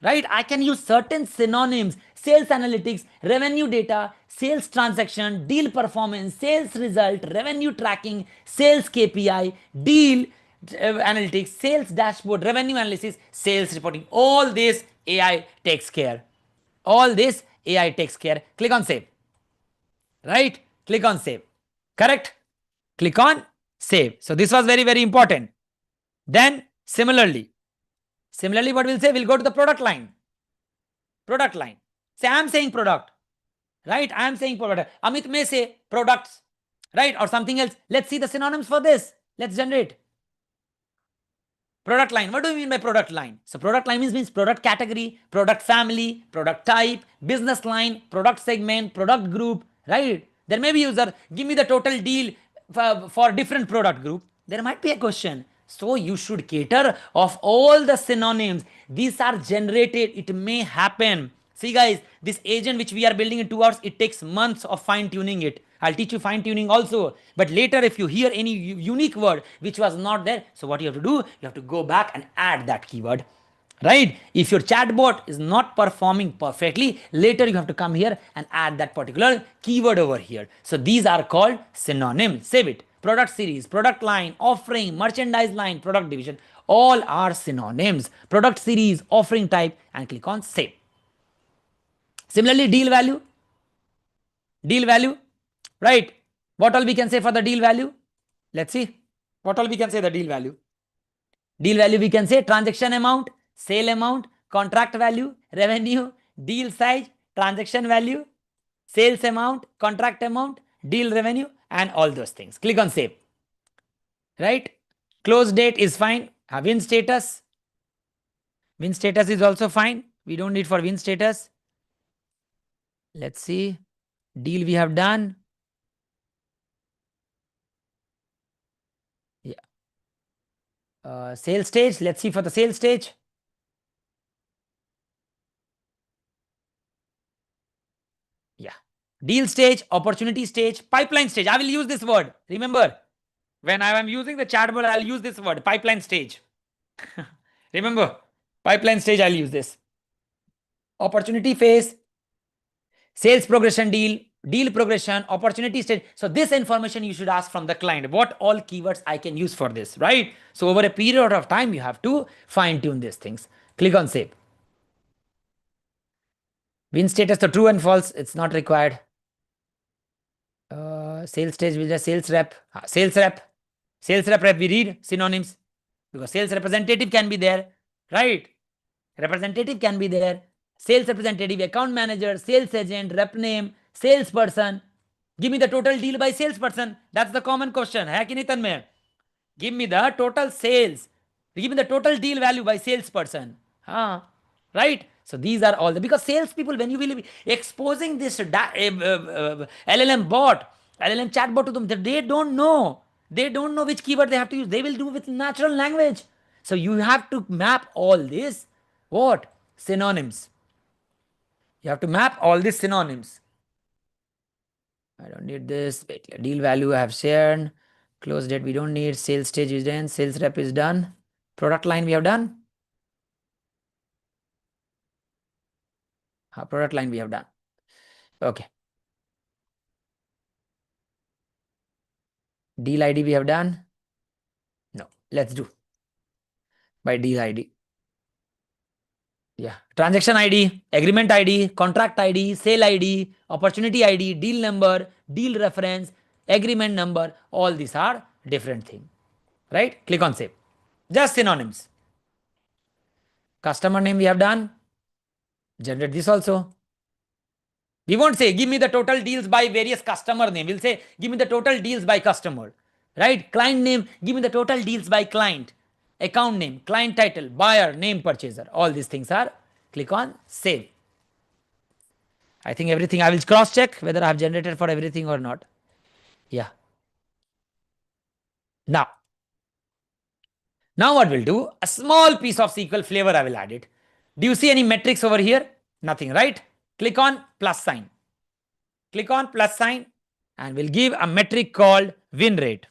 Right? I can use certain synonyms, sales analytics, revenue data, sales transaction, deal performance, sales result, revenue tracking, sales KPI, deal analytics, sales dashboard, revenue analysis, sales reporting. All this AI takes care. All this AI takes care. Click on save. Right? Click on save. Correct? Click on save. So this was very, very important. Then similarly, what we'll say, we'll go to the product line. Product line. Say, I'm saying product. Right? I'm saying product. Amit may say products. Right? Or something else. Let's see the synonyms for this. Let's generate. Product line. What do you mean by product line? So product line means product category, product family, product type, business line, product segment, product group, right? There may be user, give me the total deal for different product group. There might be a question. So you should cater of all the synonyms. These are generated. It may happen. See, guys, this agent which we are building in 2 hours, it takes months of fine tuning it. I'll teach you fine tuning also. But later, if you hear any unique word which was not there, so what you have to do, you have to go back and add that keyword. Right? If your chatbot is not performing perfectly, later you have to come here and add that particular keyword over here. So these are called synonyms. Save it. Product series, product line, offering, merchandise line, product division, all are synonyms. Product series, offering type, and click on save. Similarly, deal value. Deal value. Right? What all we can say for the deal value? Let's see. What all we can say the deal value? Deal value we can say transaction amount, sale amount, contract value, revenue, deal size, transaction value, sales amount, contract amount, deal revenue, and all those things. Click on save. Right? Close date is fine. Win status. Win status is also fine. We don't need for win status. Let's see. Deal we have done. Yeah. Sales stage. Let's see for the sales stage. Yeah. Deal stage, opportunity stage, pipeline stage. I will use this word. Remember, when I am using the chatbot, I'll use this word, pipeline stage. Remember, pipeline stage, I'll use this. Opportunity phase, sales progression deal, deal progression, opportunity stage. So this information you should ask from the client. What all keywords I can use for this, right? So over a period of time, you have to fine tune these things. Click on save. Win status, the true and false, it's not required. Sales stage will just sales rep. Sales rep we read synonyms because sales representative can be there, right? Representative can be there. Sales representative, account manager, sales agent, rep name, salesperson. Give me the total deal by salesperson. That's the common question. Hai ki nahi Tanmay? Give me the total sales. Give me the total deal value by salesperson. Right? So these are all the, because salespeople, when you will be exposing this LLM bot, LLM chatbot to them, they don't know. They don't know which keyword they have to use. They will do with natural language. So you have to map all this. What? Synonyms. You have to map all these synonyms. I don't need this. Wait, deal value I have shared. Close date we don't need. Sales stage is done. Sales rep is done. Product line we have done. Product line we have done. Okay. Deal ID we have done. No, let's do by deal ID. Yeah. Transaction ID, agreement ID, contract ID, sale ID, opportunity ID, deal number, deal reference, agreement number. All these are different things. Right? Click on save. Just synonyms. Customer name we have done. Generate this also. We won't say give me the total deals by various customer name. We'll say give me the total deals by customer. Right? Client name, give me the total deals by client. Account name, client title, buyer, name, purchaser. All these things are. Click on save. I think everything I will cross check whether I have generated for everything or not. Yeah. Now what we'll do, a small piece of SQL flavor I will add it. Do you see any metrics over here? Nothing, right? Click on plus sign. Click on plus sign and we'll give a metric called win rate.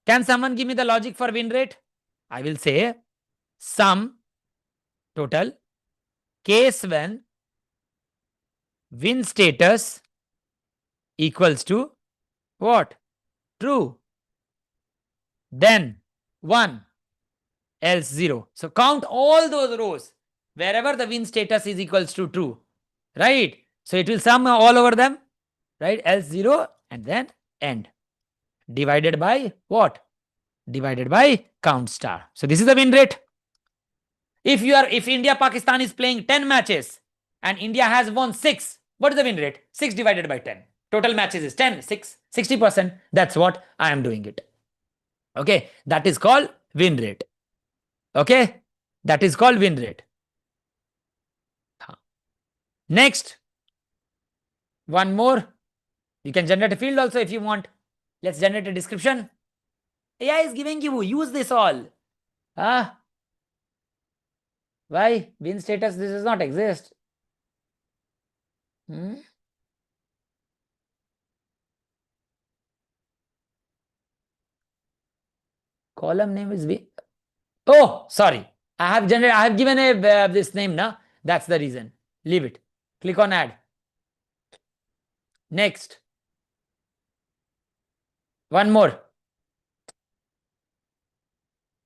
Can someone give me the logic for win rate? I will say sum total case when win status equals to what? True. Then 1 else 0. So count all those rows wherever the win status is equals to true. Right? So it will sum all over them. Right? Else 0 and then end. Divided by what? Divided by count star. So this is the win rate. If India Pakistan is playing 10 matches and India has won 6, what is the win rate? 6 divided by 10. Total matches is 10, 6, 60%. That's what I am doing it. Okay, that is called win rate. Okay, that is called win rate. Next, one more. You can generate a field also if you want. Let's generate a description. AI is giving you, use this all. Why? Win status, this does not exist. Column name is win. Oh, sorry. I have given a this name now. That's the reason. Leave it. Click on add. Next. One more.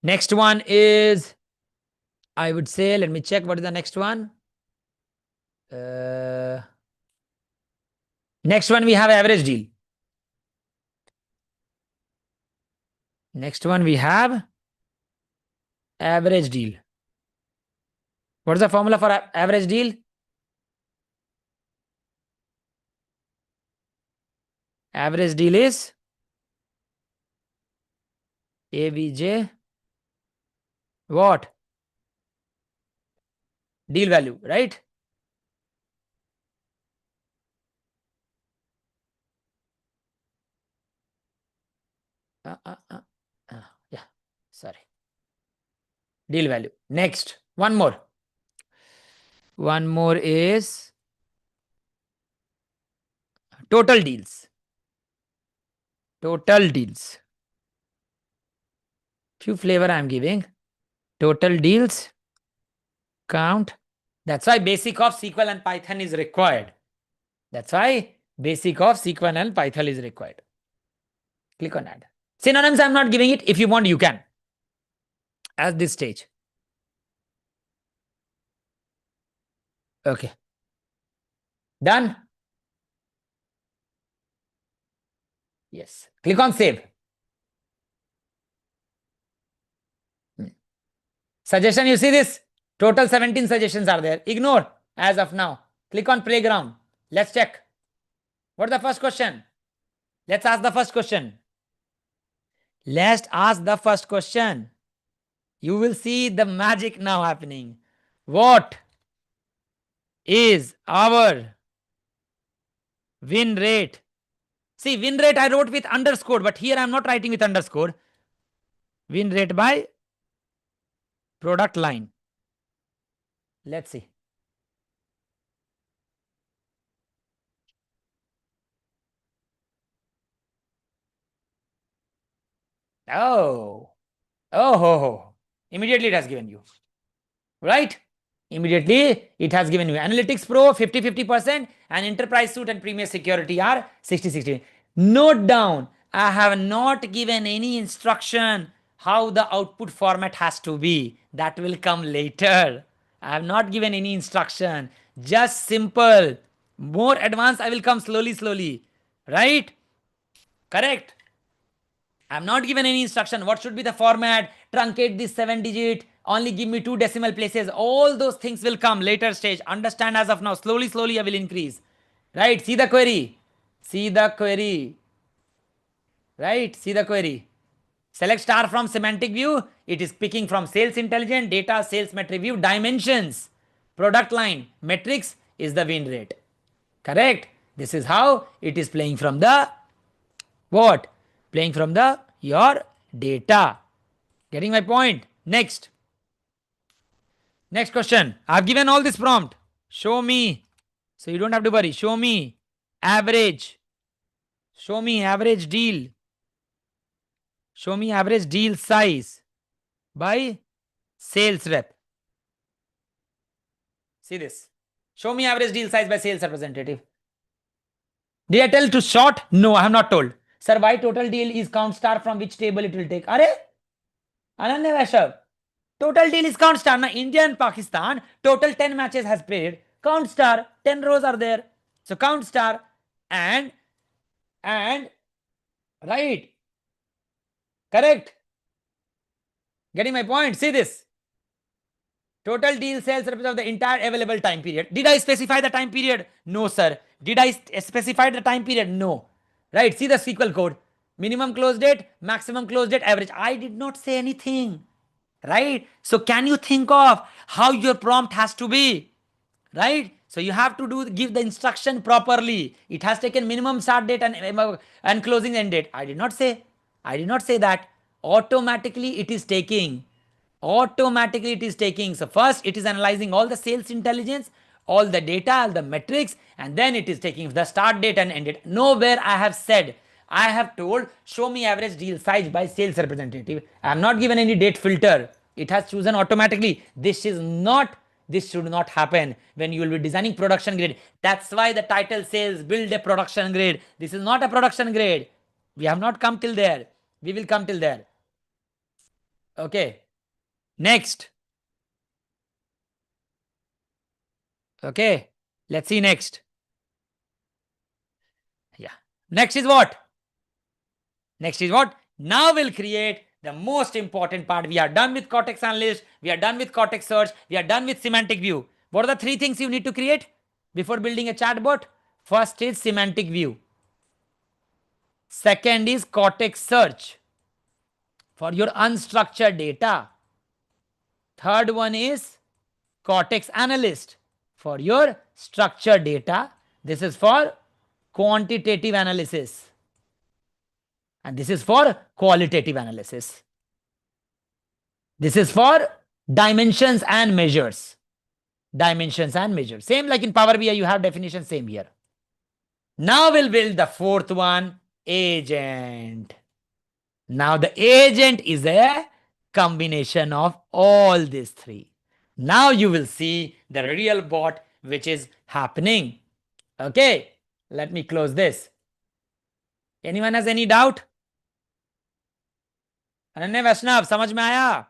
Next one is, I would say, let me check what is the next one. Next one we have average deal. Next one we have average deal. What is the formula for average deal? Average deal is AVJ what? Deal value, right? Yeah, sorry. Deal value. Next, one more. One more is total deals. Total deals. Few flavor I am giving. Total deals count. That's why basic of SQL and Python is required. That's why basic of SQL and Python is required. Click on add. Synonyms I'm not giving it. If you want, you can. At this stage. Okay. Done? Yes. Click on save. Suggestion, you see this? Total 17 suggestions are there. Ignore as of now. Click on playground. Let's check. What's the first question? Let's ask the first question. Let's ask the first question. You will see the magic now happening. What is our win rate See, win rate I wrote with underscore, but here I'm not writing with underscore. Win rate by product line. Let's see. Oh, oh. Immediately it has given you. Right? Immediately it has given you Analytics Pro 50-50% and Enterprise Suite and Premier Security are 60-60. Note down, I have not given any instruction how the output format has to be. That will come later. I have not given any instruction. Just simple. More advanced, I will come slowly. Right? Correct. I'm not given any instruction. What should be the format? Truncate this 7 digit. Only give me 2 decimal places. All those things will come later stage. Understand as of now. Slowly I will increase. Right? See the query. See the query. Right? See the query. Select star from semantic view. It is picking from sales intelligence, data, sales metric view, dimensions, product line, metrics is the win rate. Correct? This is how it is playing from the what? Playing from the your data. Getting my point? Next. Next question. I've given all this prompt. Show me. So you don't have to worry. Show me average. Show me average deal. Show me average deal size by sales rep. See this. Show me average deal size by sales representative. Did I tell to short? No, I have not told. Sir, why total deal is count star from which table it will take? Are? Anand Vaishnav. Total deal is count star. Now, India and Pakistan, total 10 matches has played. Count star, 10 rows are there. So count star and right. Correct. Getting my point? See this. Total deal sales represent of the entire available time period. Did I specify the time period? No, sir. Did I specify the time period? No. Right. See the SQL code. Minimum close date, maximum close date, average. I did not say anything. Right? So can you think of how your prompt has to be? Right? So you have to give the instruction properly. It has taken minimum start date and closing end date. I did not say that. Automatically it is taking. So first it is analyzing all the sales intelligence, all the data, all the metrics, and then it is taking the start date and end date. Nowhere I have said, I have told show me average deal size by sales representative. I have not given any date filter. It has chosen automatically. This should not happen when you will be designing production grade. That's why the title says build a production grade. This is not a production grade. We have not come till there. We will come till there. Okay. Next. Okay. Let's see next. Yeah. Next is what? Now we'll create the most important part. We are done with Cortex Analyst. We are done with Cortex Search. We are done with Semantic View. What are the 3 things you need to create before building a chatbot? First is Semantic View. Second is Cortex Search for your unstructured data. Third one is Cortex Analyst for your structured data. This is for quantitative analysis. And this is for qualitative analysis. This is for dimensions and measures. Same like in Power BI, you have definition, same here. Now we'll build the 4th one, agent. Now the agent is a combination of all these 3. Now you will see the real bot which is happening. Okay, let me close this. Anyone has any doubt? Anand Vaishnav, samajh mein aaya?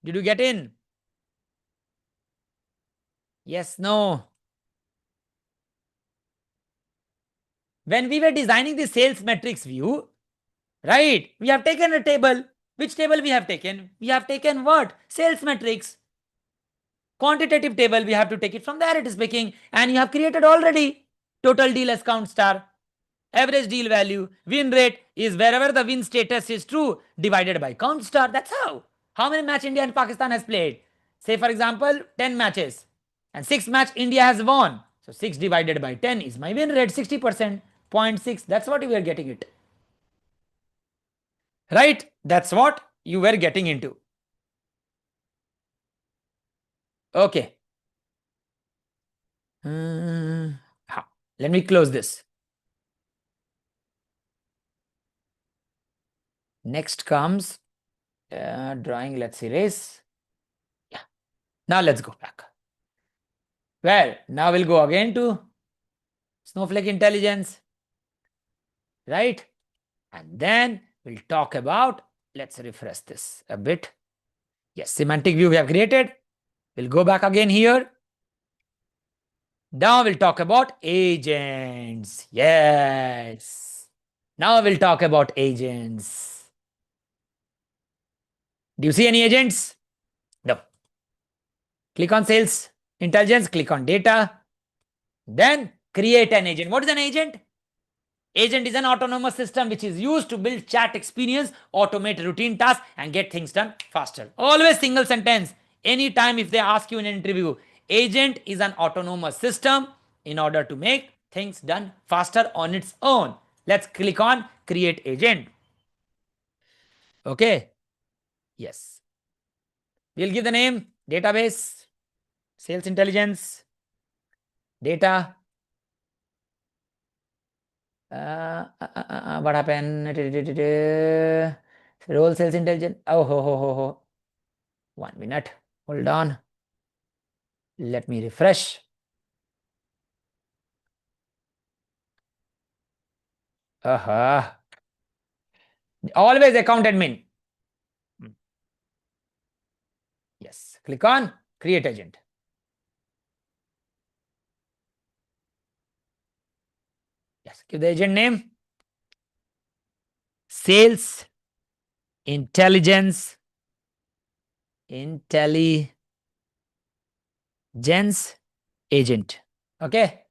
Did you get in? Yes, no. When we were designing the sales metrics view, right, we have taken a table. Which table we have taken? We have taken what? Sales metrics. Quantitative table, we have to take it from there. It is picking, and you have created already total deal as count star. Average deal value, win rate is wherever the win status is true divided by count star. That's how. How many match India and Pakistan has played? Say for example 10 matches and 6 match India has won. So 6 divided by 10 is my win rate, 60%. 0.6. That's what you were getting it. Right? That's what you were getting into. Okay. Let me close this. Next comes drawing. Let's erase. Yeah. Now let's go back. Well, now we'll go again to Snowflake Intelligence. Right? And then we'll talk about, let's refresh this a bit. Yes, semantic view we have created. We'll go back again here. Now we'll talk about agents. Yes. Now we'll talk about agents. Do you see any agents? No. Click on sales intelligence, click on data, then create an agent. What is an agent? Agent is an autonomous system which is used to build chat experience, automate routine tasks, and get things done faster. Always single sentence. Anytime if they ask you in an interview, agent is an autonomous system in order to make things done faster on its own. Let's click on create agent. Okay. Yes. We'll give the name database, sales intelligence, data. What happened? Role sales intelligence. Oh, ho, ho, ho, ho. 1 minute. Hold on. Let me refresh. Always account admin. Yes. Click on create agent. Yes. Give the agent name. Sales intelligence. Intelligence agent. Okay.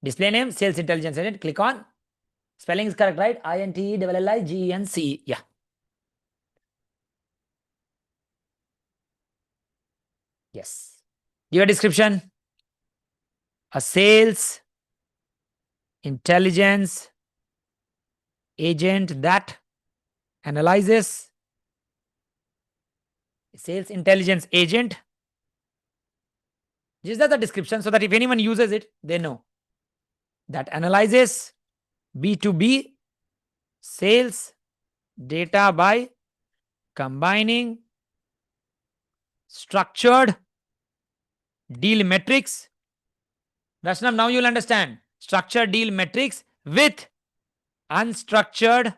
Display name sales intelligence agent. Click on. Spelling is correct, right? INTELLIGENCE. Yeah. Yes. Give a description. A sales intelligence agent that analyzes. Sales intelligence agent. Is that the description so that if anyone uses it, they know. That analyzes B2B sales data by combining structured deal metrics. Rashnav, now you'll understand. Structured deal metrics with unstructured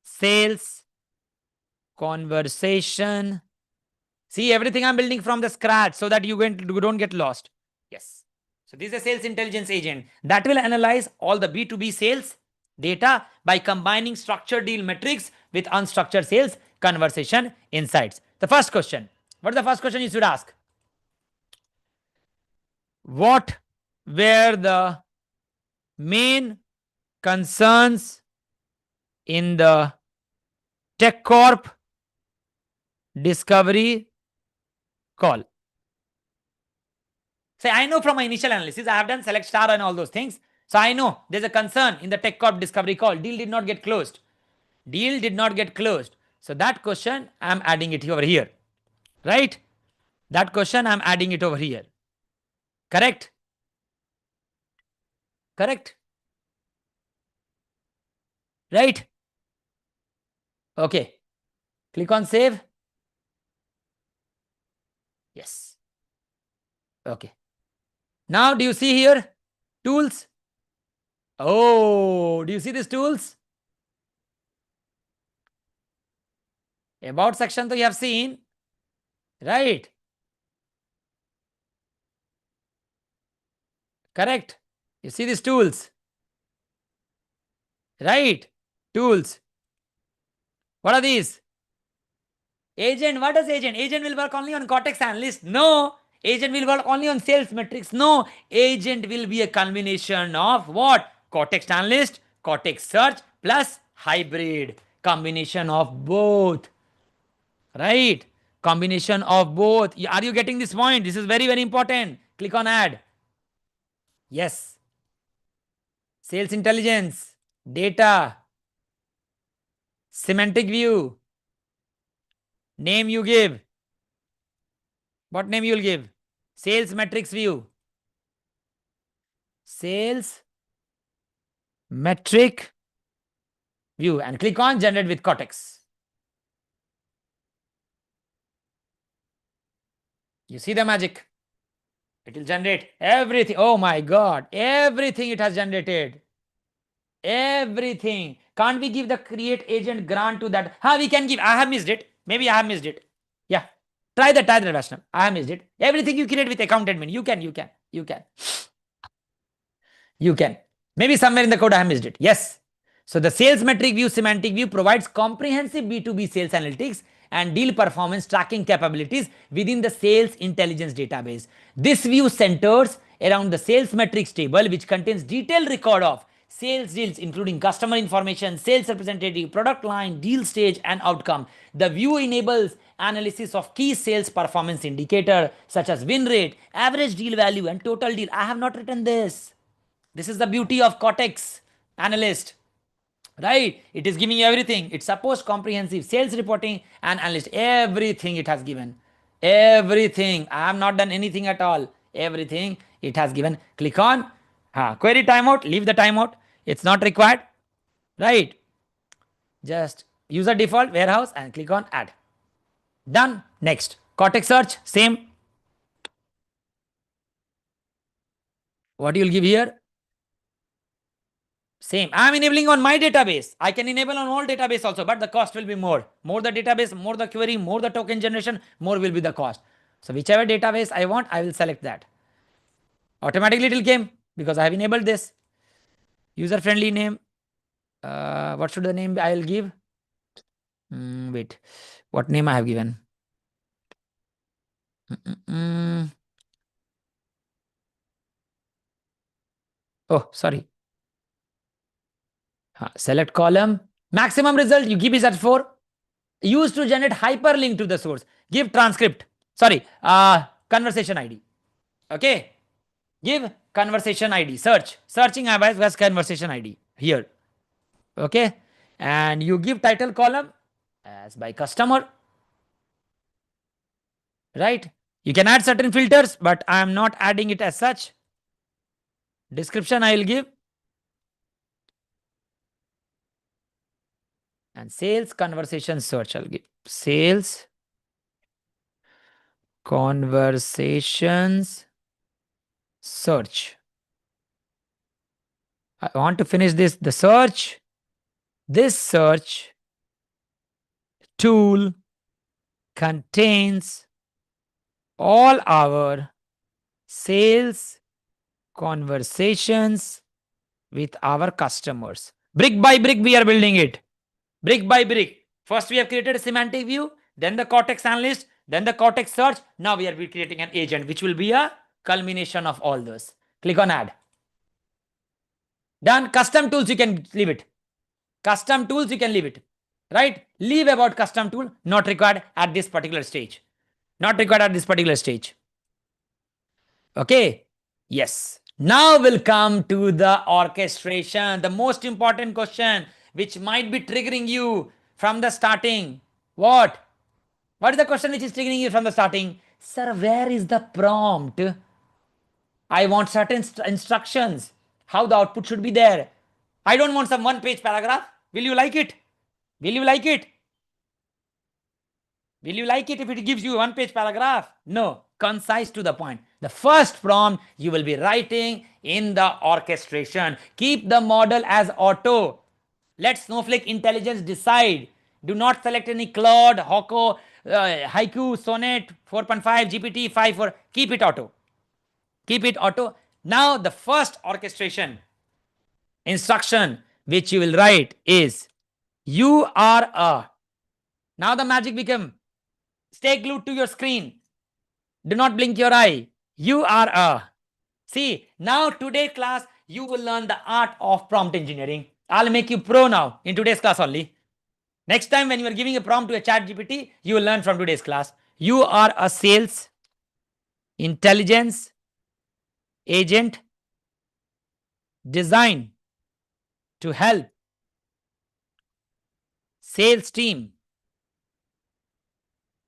sales conversation. See, everything I'm building from the scratch so that you don't get lost. Yes. So this is a sales intelligence agent that will analyze all the B2B sales data by combining structured deal metrics with unstructured sales conversation insights. The first question. What is the first question you should ask? What were the main concerns in the TechCorp discovery call? Say, I know from my initial analysis, I have done select star and all those things. So I know there's a concern in the TechCorp discovery call. Deal did not get closed. Deal did not get closed. So that question, I'm adding it over here. Right? That question, I'm adding it over here. Correct? Correct? Right? Okay. Click on save. Yes. Okay. Now, do you see here tools? Oh, do you see these tools? About section, so you have seen, right? Correct. You see these tools, right? Tools. What are these? Agent. What does agent? Agent will work only on Cortex analyst. No. Agent will work only on sales metrics. No. Agent will be a combination of what? Cortex analyst, Cortex search plus hybrid. Combination of both. Right? Combination of both. Are you getting this point? This is very, very important. Click on add. Yes. sales intelligence, data, semantic view, name you give. What name you will give? Sales metrics view. Sales metric view and click on generate with Cortex. You see the magic? It will generate everything. Oh my God, everything it has generated. Everything. Can't we give the create agent grant to that? We can give. I have missed it. Maybe I have missed it. Yeah. Try that, Vaishnav. I have missed it. Everything you create with account admin. You can. You can. Maybe somewhere in the code I have missed it. Yes. So the sales metric view, semantic view provides comprehensive B2B sales analytics and deal performance tracking capabilities within the sales intelligence database. This view centers around the sales metrics table, which contains detailed record of sales deals, including customer information, sales representative, product line, deal stage, and outcome. The view enables analysis of key sales performance indicator such as win rate, average deal value, and total deal. I have not written this. This is the beauty of Cortex Analyst, right? It is giving you everything. It supports comprehensive sales reporting and analyst. Everything it has given. Everything. I have not done anything at all. Everything it has given. Click on query timeout. Leave the timeout. It's not required, right? Just user default warehouse and click on add. Done. Next. Cortex search. Same. What you will give here? Same. I am enabling on my database. I can enable on all database also, but the cost will be more. More the database, more the query, more the token generation, more will be the cost. So whichever database I want, I will select that. Automatically it will came because I have enabled this. User friendly name. What should the name I will give? Wait. What name I have given? Oh, sorry. Select column. Maximum result you give is at 4. Used to generate hyperlink to the source. Give transcript. Sorry. Conversation ID. Okay. Give conversation ID. Search. Searching was conversation ID here. Okay. And you give title column as by customer. Right. You can add certain filters, but I am not adding it as such. Description I will give. And sales conversation search I'll give. Sales conversations search. I want to finish this. The search. This search tool contains all our sales conversations with our customers. Brick by brick, we are building it. Brick by brick. First, we have created a semantic view, then the Cortex analyst, then the Cortex search. Now we are creating an agent, which will be a culmination of all those. Click on add. Done. Custom tools, you can leave it. Custom tools, you can leave it. Right? Leave about custom tool, not required at this particular stage. Not required at this particular stage. Okay. Yes. Now we'll come to the orchestration, the most important question, which might be triggering you from the starting. What? What is the question which is triggering you from the starting? Sir, where is the prompt? I want certain instructions. How the output should be there. I don't want some one-page paragraph. Will you like it? Will you like it? Will you like it if it gives you a one-page paragraph? No. Concise to the point. The first prompt you will be writing in the orchestration. Keep the model as auto. Let Snowflake intelligence decide. Do not select any Claude, Hoko, Haiku, Sonnet, 4.5, GPT, 5.4. Keep it auto. Keep it auto. Now the first orchestration instruction which you will write is you are a. Now the magic become. Stay glued to your screen. Do not blink your eye. You are a. See, now today class, you will learn the art of prompt engineering. I'll make you pro now in today's class only. Next time when you are giving a prompt to a chat GPT, you will learn from today's class. You are a sales intelligence agent. Design to help sales team.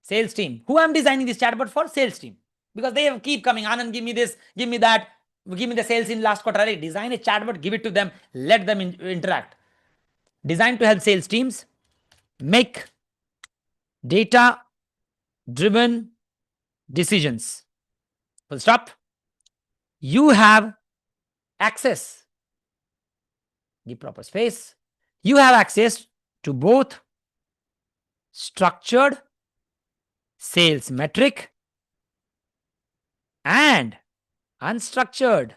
Sales team. Who I'm designing this chatbot for? Sales team. Because they keep coming, Anand, give me this, give me that, give me the sales in last quarter. Design a chatbot, give it to them, let them interact. Designed to help sales teams make data driven decisions. Full stop. You have access, give proper space. You have access to both structured sales metric and unstructured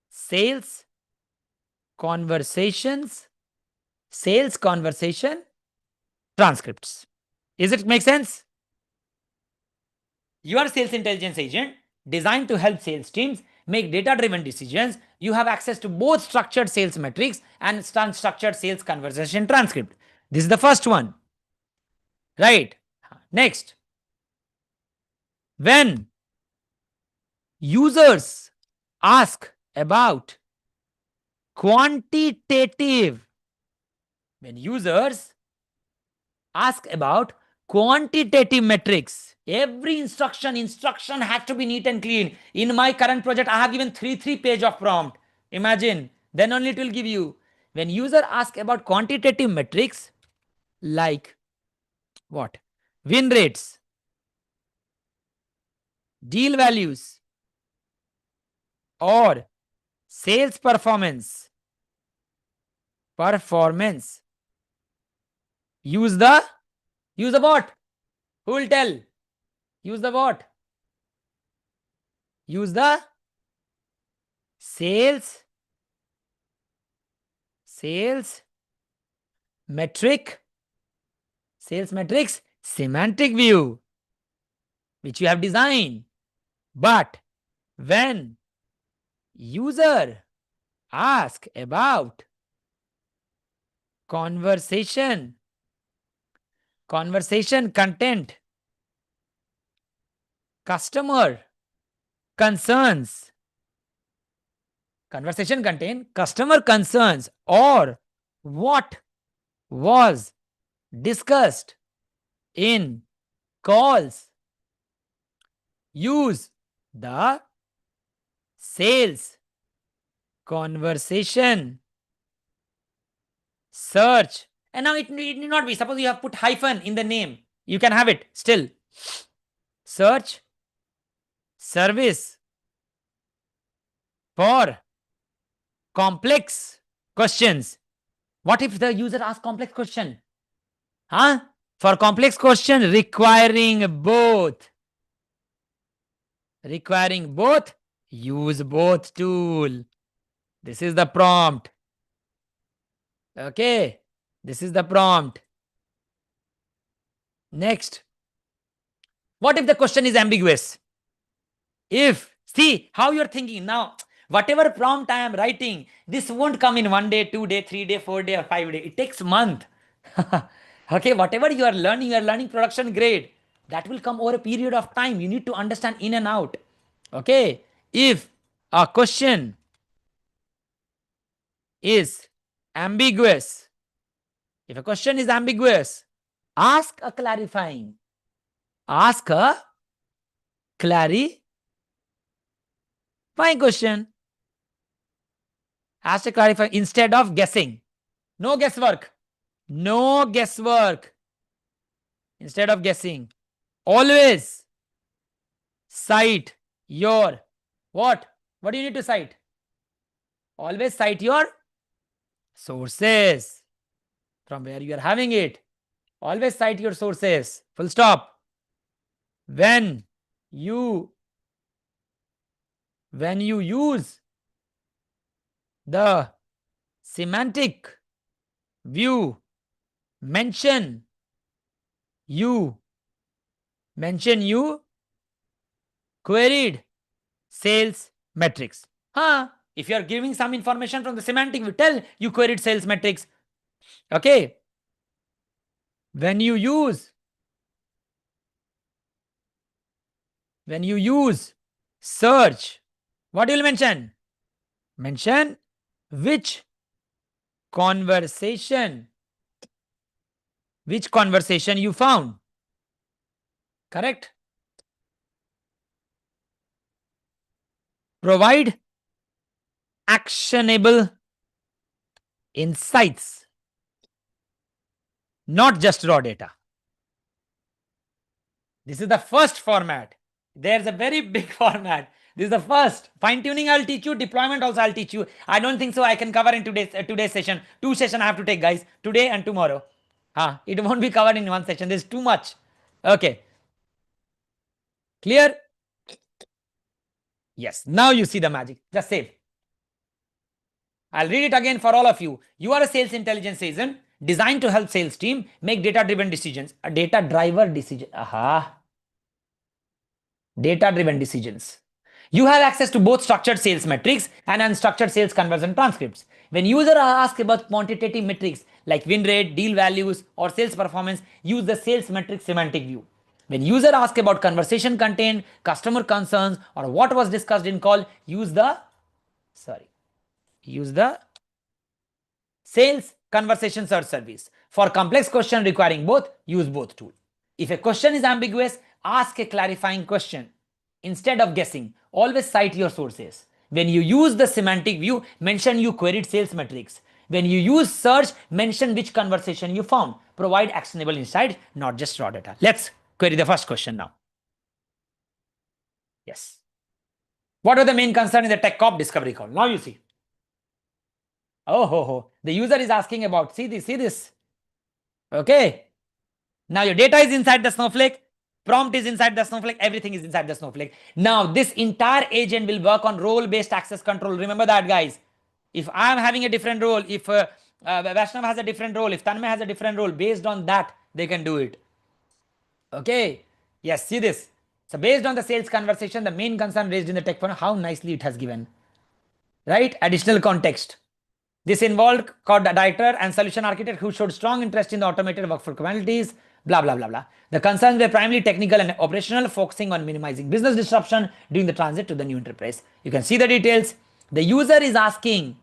sales conversations, sales conversation transcripts. Is it make sense? Your sales intelligence agent designed to help sales teams make data-driven decisions. You have access to both structured sales metrics and unstructured sales conversation transcript. This is the first one. Right. Next. When users ask about quantitative metrics, every instruction has to be neat and clean. In my current project, I have given three page of prompt. Imagine, then only it will give you. When user ask about quantitative metrics like what? Win rates, deal values, or sales performance. Use the what? Who will tell? Use the what? Use the sales metrics semantic view, which you have designed. But when user ask about conversation content, customer concerns, conversation contain customer concerns, or what was discussed in calls, use the sales conversation search. And now it need not be, suppose you have put hyphen in the name, you can have it still. Search service for complex questions. What if the user asks complex question? For complex question requiring both, use both tool. This is the prompt. Okay, this is the prompt. Next, what if the question is ambiguous? See how you're thinking now. Whatever prompt I am writing, this won't come in 1 day, 2 day, 3 day, 4 day, or 5 day. It takes month. Okay, whatever you are learning production grade. That will come over a period of time. You need to understand in and out. Okay, if a question is ambiguous, ask a clarifying question. Ask a clarifying instead of guessing. No guesswork. Instead of guessing, always cite your what? What do you need to cite? Always cite your sources from where you are having it. Always cite your sources. Full stop. When you use the semantic view, mention you queried sales metrics. If you are giving some information from the semantic view, tell you queried sales metrics. Okay. When you use search, what you will mention? Mention which conversation you found. Correct? Provide actionable insights, not just raw data. This is the first format. There's a very big format. This is the first. Fine tuning I'll teach you. Deployment also I'll teach you. I don't think so I can cover in today's session. 2 sessions I have to take, guys. Today and tomorrow. It won't be covered in 1 session. There's too much. Okay. Clear? Yes. Now you see the magic. Just save. I'll read it again for all of you. You are a sales intelligence agent designed to help sales team make data-driven decisions. A data-driven decision. Data-driven decisions. You have access to both structured sales metrics and unstructured sales conversion transcripts. When users are asked about quantitative metrics like win rate, deal values, or sales performance, use the sales metric semantic view. When user ask about conversation content, customer concerns, or what was discussed in call, use the sales conversation search service. For complex question requiring both, use both tool. If a question is ambiguous, ask a clarifying question. Instead of guessing, always cite your sources. When you use the semantic view, mention you queried sales metrics. When you use search, mention which conversation you found. Provide actionable insight, not just raw data. Let's query the first question now. Yes. What are the main concern in the tech corp discovery call? Now you see. The user is asking about, see this. Okay. Now your data is inside the Snowflake, prompt is inside the Snowflake, everything is inside the Snowflake. Now this entire agent will work on role-based access control. Remember that, guys. If I'm having a different role, if Vaishnav has a different role, if Tanmay has a different role, based on that, they can do it. Okay. Yes, see this. So based on the sales conversation, the main concern raised in the tech forum, how nicely it has given. Right? Additional context. This involved director and solution architect who showed strong interest in the automated workflow capabilities, blah, blah, blah, blah. The concerns were primarily technical and operational, focusing on minimizing business disruption during the transit to the new enterprise. You can see the details. The user is asking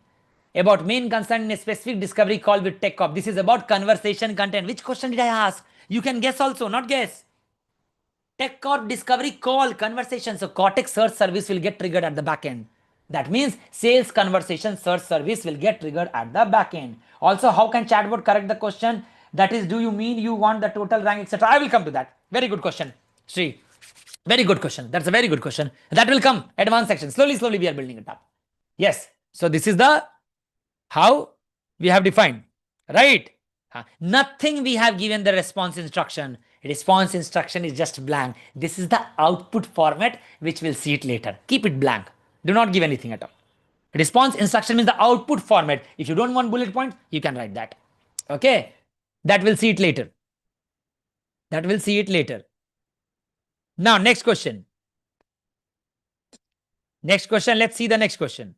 about main concern in a specific discovery call with tech corp. This is about conversation content. Which question did I ask? You can guess also, not guess. Tech corp discovery call conversation. So Cortex search service will get triggered at the back end. That means sales conversation search service will get triggered at the back end. Also, how can chatbot correct the question? That is, do you mean you want the total rank, etc.? I will come to that. Very good question, Sri. Very good question. That's a very good question. That will come. Advanced section. Slowly we are building it up. Yes. So this is the how we have defined. Right? Nothing we have given the response instruction. Response instruction is just blank. This is the output format which we'll see it later. Keep it blank. Do not give anything at all. Response instruction means the output format. If you don't want bullet points, you can write that. Okay. That we'll see it later. Now, next question. Let's see the next question.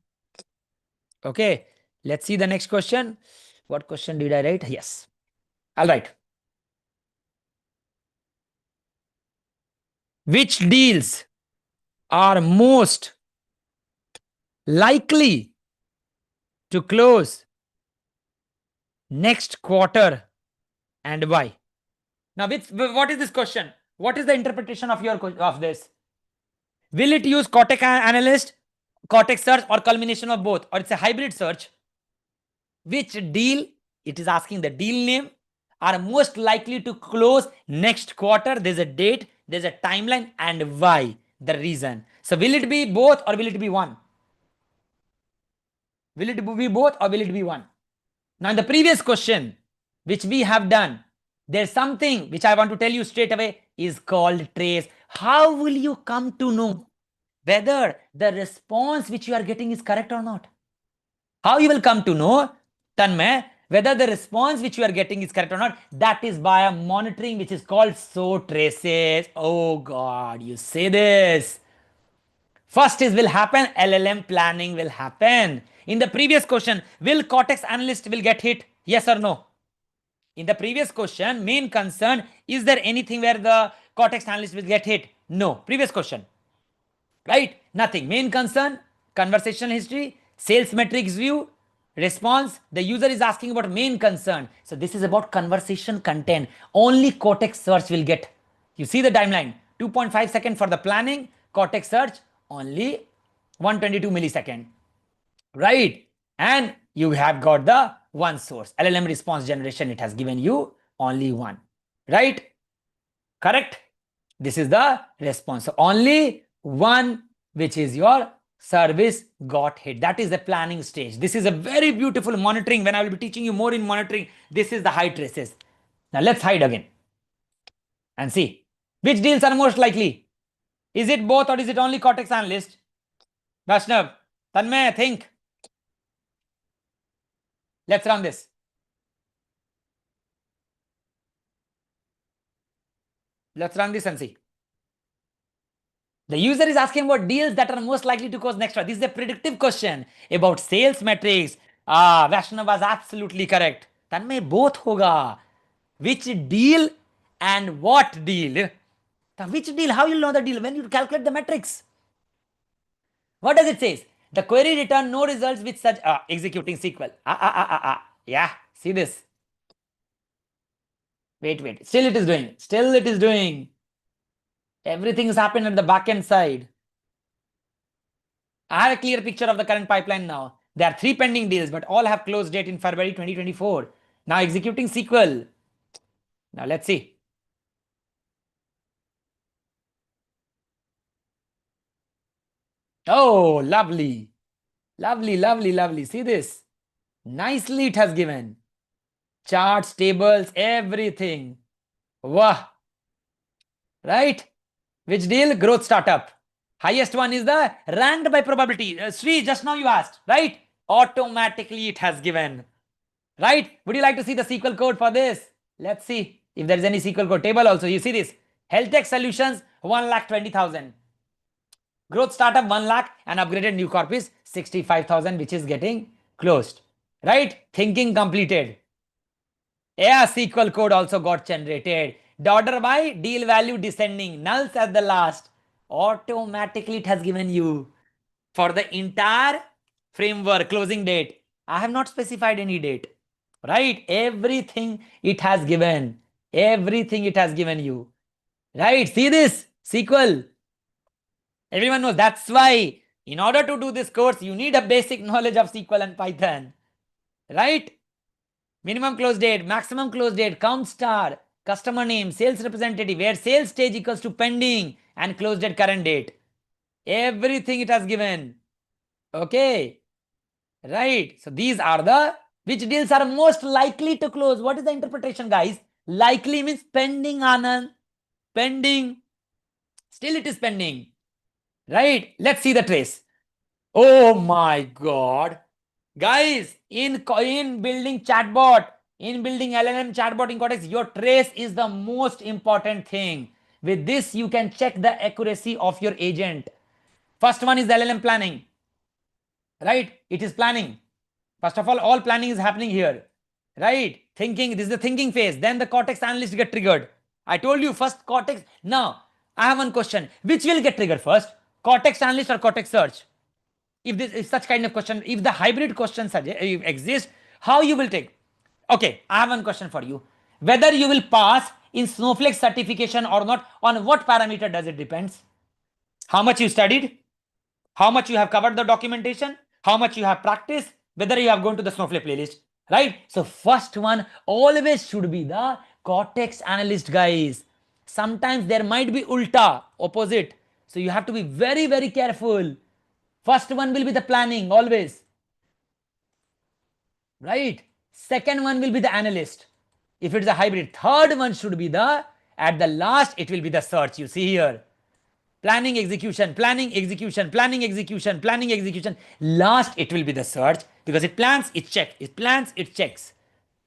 Okay. Let's see the next question. What question did I write? Yes. I'll write. Which deals are most likely to close next quarter and why? Now, what is this question? What is the interpretation of this? Will it use Cortex Analyst, Cortex Search, or culmination of both? Or it's a hybrid search? Which deal, it is asking the deal name, are most likely to close next quarter? There's a date, there's a timeline, and why? The reason. So will it be both or will it be one? Will it be both or will it be one? Now, in the previous question, which we have done, there's something which I want to tell you straight away is called trace. How will you come to know whether the response which you are getting is correct or not? How you will come to know, Tanmay, whether the response which you are getting is correct or not? That is by a monitoring which is called show traces. Oh God, you say this. First is will happen, LLM planning will happen. In the previous question, will Cortex Analyst will get hit? Yes or no? In the previous question, main concern, is there anything where the Cortex Analyst will get hit? No. Previous question. Right? Nothing. Main concern, conversational history, Sales metrics view, response, the user is asking about main concern. So this is about conversation content. Only Cortex search will get. You see the timeline, 2.5 seconds for the planning, Cortex search, only 122 millisecond, right? And you have got the one source. LLM response generation, it has given you only one, right? Correct? This is the response. So only one, which is your service got hit. That is the planning stage. This is a very beautiful monitoring. When I will be teaching you more in monitoring, this is the high traces. Now let's hide again and see which deals are most likely. Is it both or is it only Cortex analyst? Vaishnav, Tanmay, think. Let's run this. Let's run this and see. The user is asking about deals that are most likely to cause next. This is a predictive question about sales metrics. Vaishnav was absolutely correct. Tanmay, both hoga. Which deal and what deal? Which deal? How you know the deal? When you calculate the metrics. What does it say? The query return no results with such executing SQL. Yeah, see this. Wait. Still it is doing. Still it is doing. Everything is happening at the backend side. I have a clear picture of the current pipeline now. There are 3 pending deals, but all have closed date in February 2024. Now executing SQL. Now let's see. Oh, lovely. Lovely. See this. Nicely it has given. Charts, tables, everything. Wow. Right? Which deal? Growth startup. Highest one is the ranked by probability. Sri, just now you asked, right? Automatically it has given. Right? Would you like to see the SQL code for this? Let's see if there is any SQL code table also. You see this. Health tech solutions, 1,20,000. Growth startup, 1 lakh, and upgraded new corp is 65,000, which is getting closed. Right? Thinking completed. Yeah, SQL code also got generated. The order by deal value descending, nulls at the last. Automatically it has given you for the entire framework closing date. I have not specified any date. Right? Everything it has given. Everything it has given you. Right? See this SQL. Everyone knows. That's why in order to do this course, you need a basic knowledge of SQL and Python. Right? Minimum close date, maximum close date, count star, customer name, sales representative, where sales stage equals to pending and close date current date. Everything it has given. Okay. Right. So these are the which deals are most likely to close. What is the interpretation, guys? Likely means pending, Anand. Pending. Still it is pending. Right. Let's see the trace. Oh my God. Guys, in building chatbot, in building LLM chatbot in Cortex, your trace is the most important thing. With this, you can check the accuracy of your agent. First one is the LLM planning. Right? It is planning. First of all planning is happening here. Right? Thinking, this is the thinking phase. Then the Cortex analyst get triggered. I told you first Cortex. Now, I have one question. Which will get triggered first? Cortex analyst or Cortex search? If such kind of question, if the hybrid question exists, how you will take? Okay, I have one question for you. Whether you will pass in Snowflake certification or not, on what parameter does it depends? How much you studied? How much you have covered the documentation? How much you have practiced? Whether you have gone to the Snowflake playlist, right? So first one always should be the Cortex analyst, guys. Sometimes there might be ulta, opposite. So you have to be very careful. First one will be the planning, always. Right? Second one will be the analyst. If it is a hybrid, third one should be the, at the last, it will be the search. You see here. Planning, execution, planning, execution, planning, execution, planning, execution. Last, it will be the search because it plans, it checks. It plans, it checks.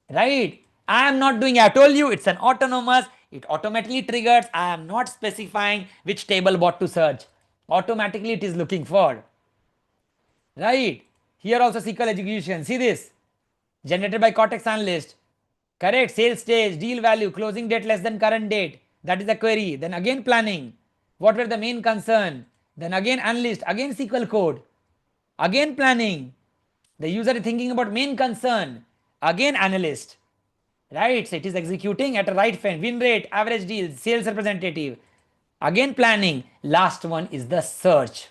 Right? I am not doing, I told you, it's an autonomous. It automatically triggers. I am not specifying which table bot to search. Automatically, it is looking for. Right? Here also SQL execution. See this. Generated by Cortex analyst. Correct. Sales stage, deal value, closing date less than current date. That is the query. Then again planning. What were the main concern? Then again analyst. Again SQL code. Again planning. The user is thinking about main concern. Again, analyst. Right? So it is executing at a right frame. Win rate, average deals, sales representative. Again, planning. Last one is the search.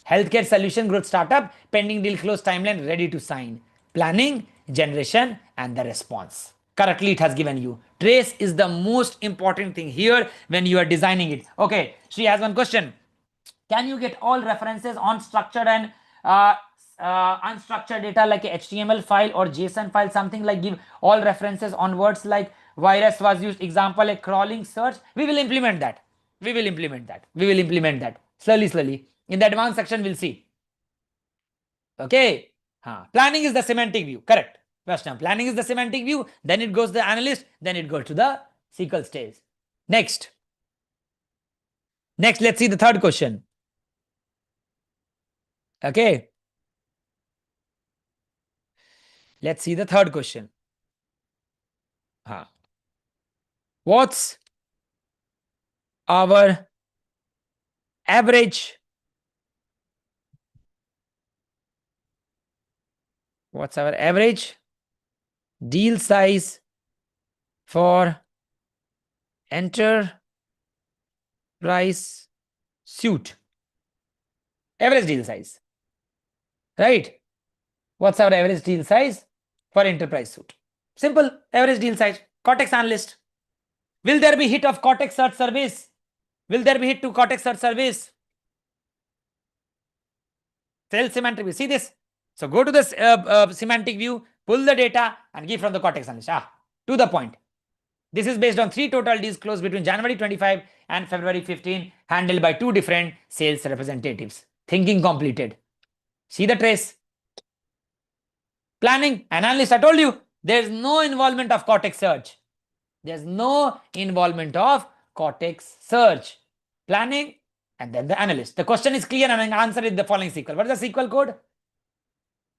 Healthcare solution growth startup, pending deal close timeline, ready to sign. Planning, generation, and the response. Correctly, it has given you. Trace is the most important thing here when you are designing it. Okay, she has one question. Can you get all references on structured and unstructured data like a HTML file or JSON file, something like give all references on words like virus was used, example, a crawling search? We will implement that. We will implement that. We will implement that slowly, slowly. In the advanced section, we'll see. Okay. Planning is the semantic view. Correct. First time. Planning is the semantic view. Then it goes to the analyst. Then it goes to the SQL stage. Next. Next, let's see the third question. Okay. Let's see the third question. What's our average? What's our average deal size for enterprise suite? Average deal size. Right? What's our average deal size for enterprise suite? Simple. Average deal size. Cortex analyst. Will there be hit of Cortex search service? Will there be hit to Cortex search service? Sales semantic view. See this? So go to this semantic view, pull the data and give from the Cortex analyst. To the point. This is based on 3 total deals closed between January 25 and February 15, handled by 2 different sales representatives. Thinking completed. See the trace. Planning, analyst, I told you, there's no involvement of Cortex search. There's no involvement of Cortex search. Planning, and then the analyst. The question is clear and I answer it in the following SQL. What is the SQL code?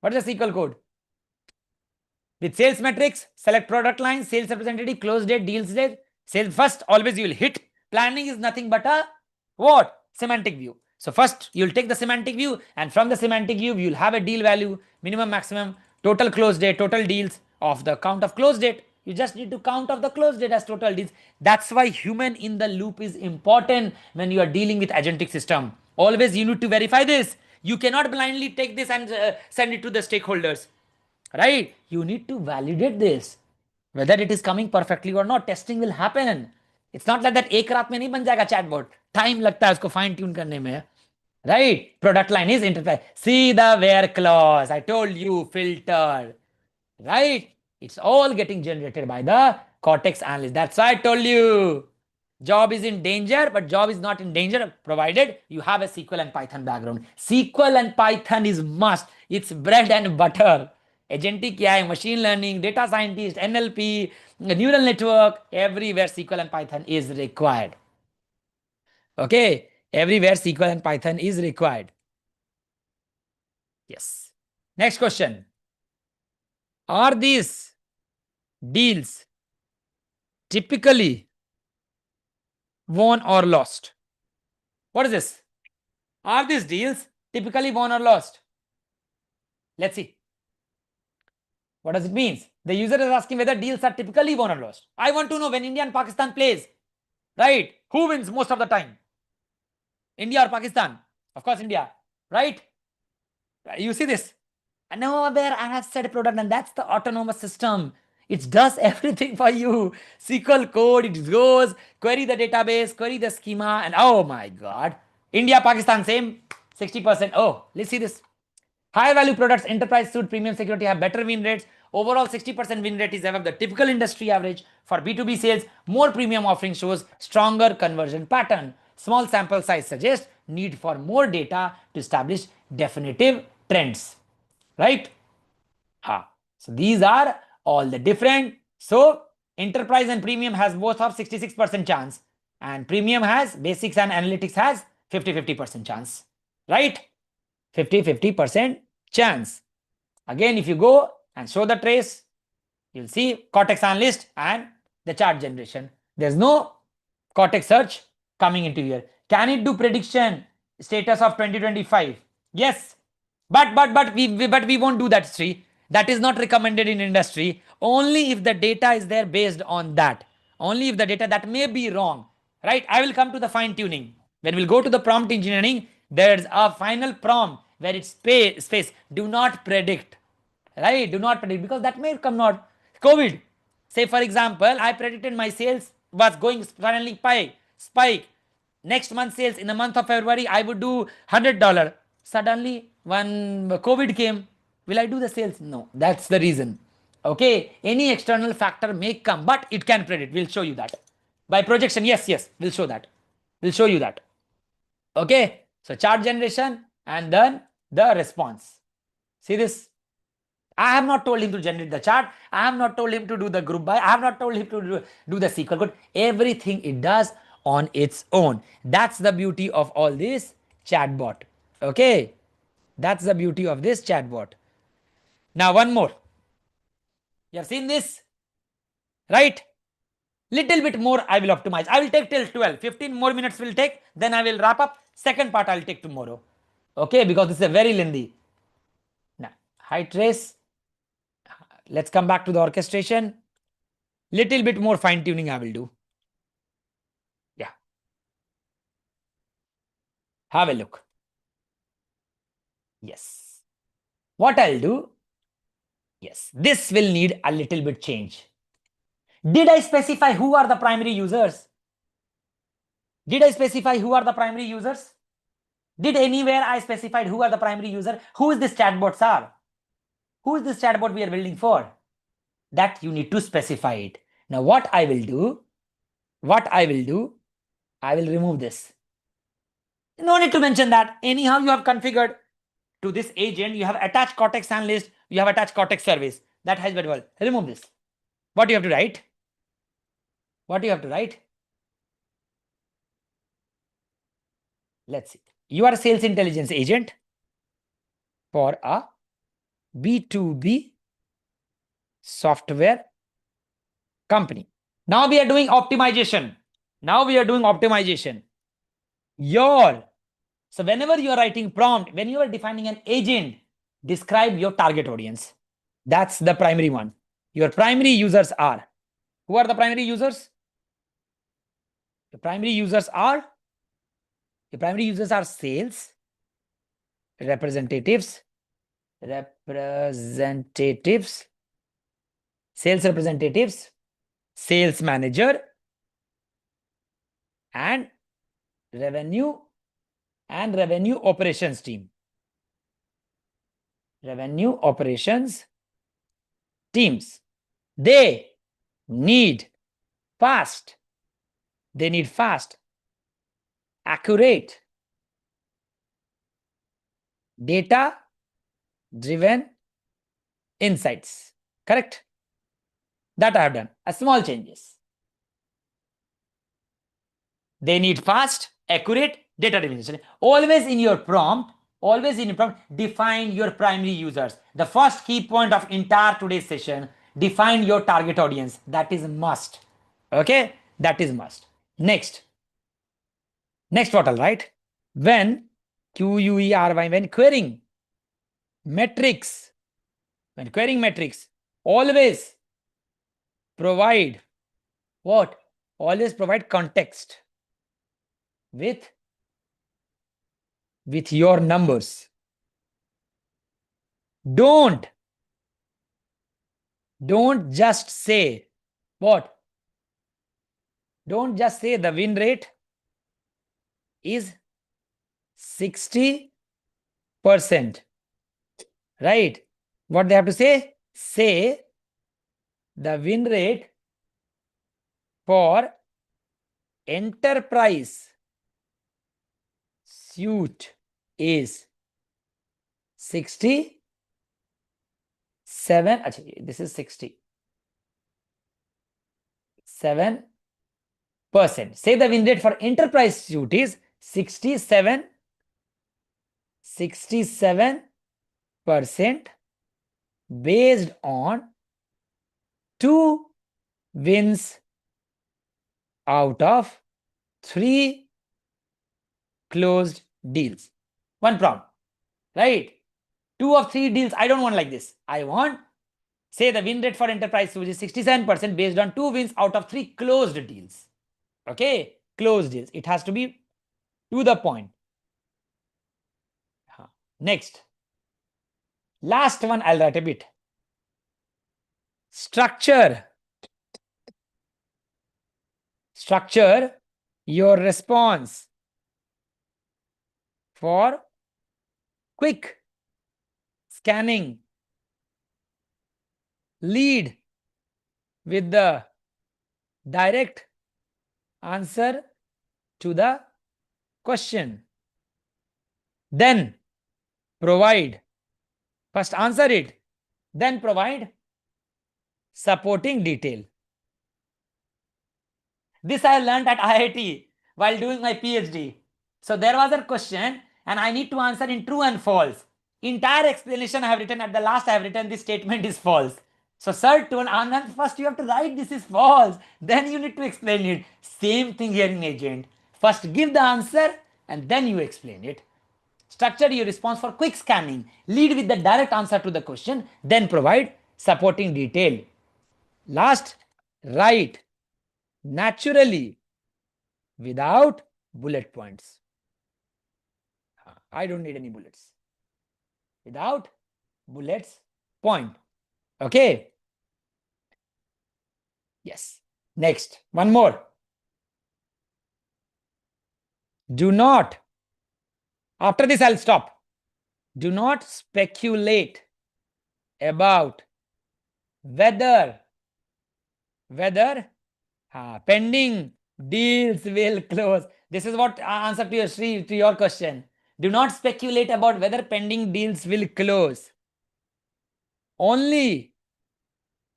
What is the SQL code? With sales metrics, select product line, sales representative, close date, deals date. Sales first, always you will hit. Planning is nothing but a what? Semantic view. So first you'll take the semantic view, and from the semantic view you'll have a deal value, minimum, maximum, total close date, total deals of the count of close date. You just need to count of the close date as total deals. That's why human in the loop is important when you are dealing with agentic system. Always you need to verify this. You cannot blindly take this and send it to the stakeholders. Right? You need to validate this. Whether it is coming perfectly or not, testing will happen. It's not like that एक रात में नहीं बन जाएगा chatbot. Time लगता है उसको fine tune करने में. Right? Product line is enterprise. See the where clause. I told you, filter. Right? It's all getting generated by the Cortex analyst. That's why I told you. Job is in danger, but job is not in danger provided you have a SQL and Python background. SQL and Python is must. It's bread and butter. Agentic AI, machine learning, data scientist, NLP, neural network, everywhere SQL and Python is required. Okay, everywhere SQL and Python is required. Yes. Next question. Are these deals typically won or lost? What is this? Are these deals typically won or lost? Let's see. What does it mean? The user is asking whether deals are typically won or lost. I want to know when India and Pakistan plays, right? Who wins most of the time? India or Pakistan? Of course, India, right? You see this? And now where I have set a product, and that's the autonomous system. It does everything for you. SQL code, it goes, query the database, query the schema, and oh my God. India, Pakistan, same 60%. Oh, let's see this. Higher value products, enterprise suite, premium security have better win rates. Overall, 60% win rate is above the typical industry average. For B2B sales, more premium offering shows stronger conversion pattern. Small sample size suggests need for more data to establish definitive trends. Right? So these are all the different. So enterprise and premium has both of 66% chance, and premium has basics and analytics has 50% chance. Right? 50% chance. Again, if you go and show the trace, you'll see Cortex analyst and the chart generation. There's no Cortex search coming into here. Can it do prediction status of 2025? Yes. But we won't do that, Sri. That is not recommended in industry. Only if the data is there based on that. Only if the data that may be wrong, right? I will come to the fine tuning. When we'll go to the prompt engineering, there's a final prompt where it's space. Do not predict, right? Do not predict, because that may come not. COVID. Say for example, I predicted my sales was going suddenly spike. Next month sales in the month of February, I would do $100. Suddenly, when COVID came, will I do the sales? No, that's the reason. Okay, any external factor may come, but it can predict. We'll show you that. By projection, yes, we'll show that. We'll show you that. Okay, so chart generation and then the response. See this? I have not told him to generate the chart. I have not told him to do the group by. I have not told him to do the SQL code. Everything it does on its own. That's the beauty of all this chatbot. Okay, that's the beauty of this chatbot. Now one more. You have seen this, right? Little bit more I will optimize. I will take till 12. 15 more minutes will take. Then I will wrap up. Second part I'll take tomorrow. Okay, because this is a very lengthy. Now, height trace. Let's come back to the orchestration. Little bit more fine tuning I will do. Yeah. Have a look. Yes. What I'll do? Yes. This will need a little bit change. Did I specify who are the primary users? Did I specify who are the primary users? Did anywhere I specified who are the primary user? Who is this chatbot are? Who is this chatbot we are building for? That you need to specify it. Now what I will do, I will remove this. No need to mention that. Anyhow, you have configured to this agent, you have attached Cortex analyst, you have attached Cortex service. That has very well. Remove this. What you have to write? What you have to write? Let's see. You are a sales intelligence agent for a B2B software company. Now we are doing optimization. So whenever you are writing prompt, when you are defining an agent, describe your target audience. That's the primary one. Your primary users are. Who are the primary users? The primary users are sales representatives, sales representatives, sales manager, and revenue operations team. Revenue operations teams. They need fast, accurate, data-driven insights. Correct? That I have done. A small changes. They need fast, accurate, data-driven insights. Always in your prompt, define your primary users. The first key point of entire today's session, define your target audience. That is must. Okay? That is must. Next what I'll write? When querying metrics, always provide what? Always provide context with your numbers. Don't just say what? Don't just say the win rate is 60%. Right? What they have to say? Say the win rate for enterprise suite is 67. This is 67%. Say the win rate for enterprise suite is 67% based on 2 wins out of 3 closed deals. One prompt, right? 2 of 3 deals. I don't want like this. I want, say, the win rate for enterprise, which is 67% based on 2 wins out of 3 closed deals. Okay, closed deals. It has to be to the point. Next, last one, I'll write a bit. Structure your response for quick scanning. Lead with the direct answer to the question. Then provide, first answer it, then provide supporting detail. This I learned at IIT while doing my PhD. So there was a question and I need to answer in true and false. Entire explanation I have written, at the last I have written this statement is false. So sir told Anand, first you have to write this is false, then you need to explain it. Same thing here in agent. First give the answer and then you explain it. Structure your response for quick scanning. Lead with the direct answer to the question, then provide supporting detail. Last, write naturally without bullet points. I don't need any bullets. Without bullets point. Okay. Yes. Next, one more. Do not, after this I'll stop. Do not speculate about whether pending deals will close. This is what answer to your Sri, to your question. Do not speculate about whether pending deals will close. Only.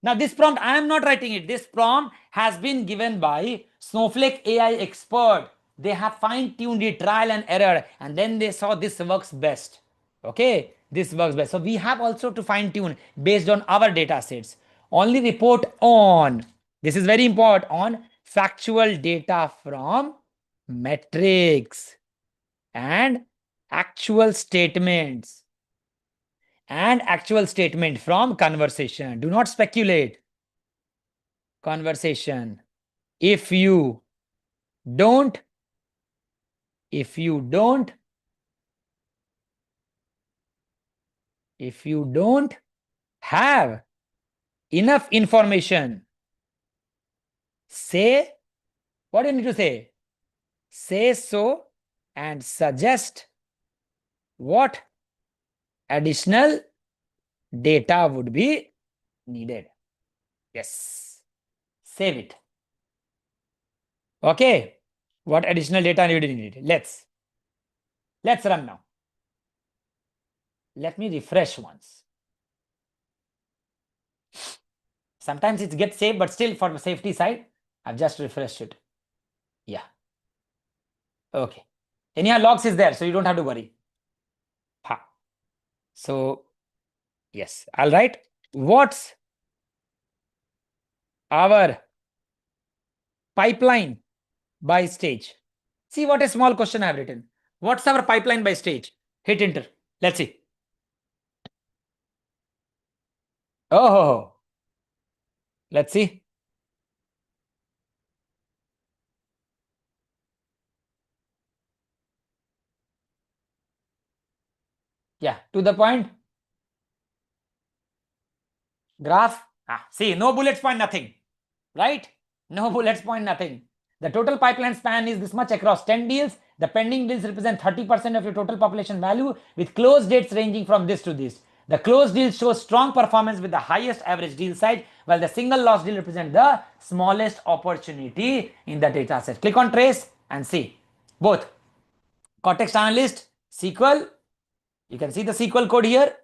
Now this prompt, I am not writing it. This prompt has been given by Snowflake AI expert. They have fine-tuned it, trial and error, and then they saw this works best. Okay, this works best. So we have also to fine-tune based on our data sets. Only report on, this is very important, on factual data from metrics and actual statements. And actual statement from conversation. Do not speculate. Conversation. If you don't have enough information, say, what do you need to say? Say so and suggest what additional data would be needed. Yes. Save it. Okay. What additional data would be needed? Let's run now. Let me refresh once. Sometimes it gets saved, but still for the safety side, I've just refreshed it. Yeah. Okay. Anyhow, logs is there, so you don't have to worry. Ha. So, yes, I'll write what's our pipeline by stage. See what a small question I have written. What's our pipeline by stage? Hit enter. Let's see. Oh, let's see. Yeah, to the point. Graph. See, no bullets point, nothing. Right? No bullets point, nothing. The total pipeline span is this much across 10 deals. The pending deals represent 30% of your total population value with close dates ranging from this to this. The closed deals show strong performance with the highest average deal size, while the single loss deal represents the smallest opportunity in the data set. Click on trace and see both. Cortex analyst, SQL. You can see the SQL code here,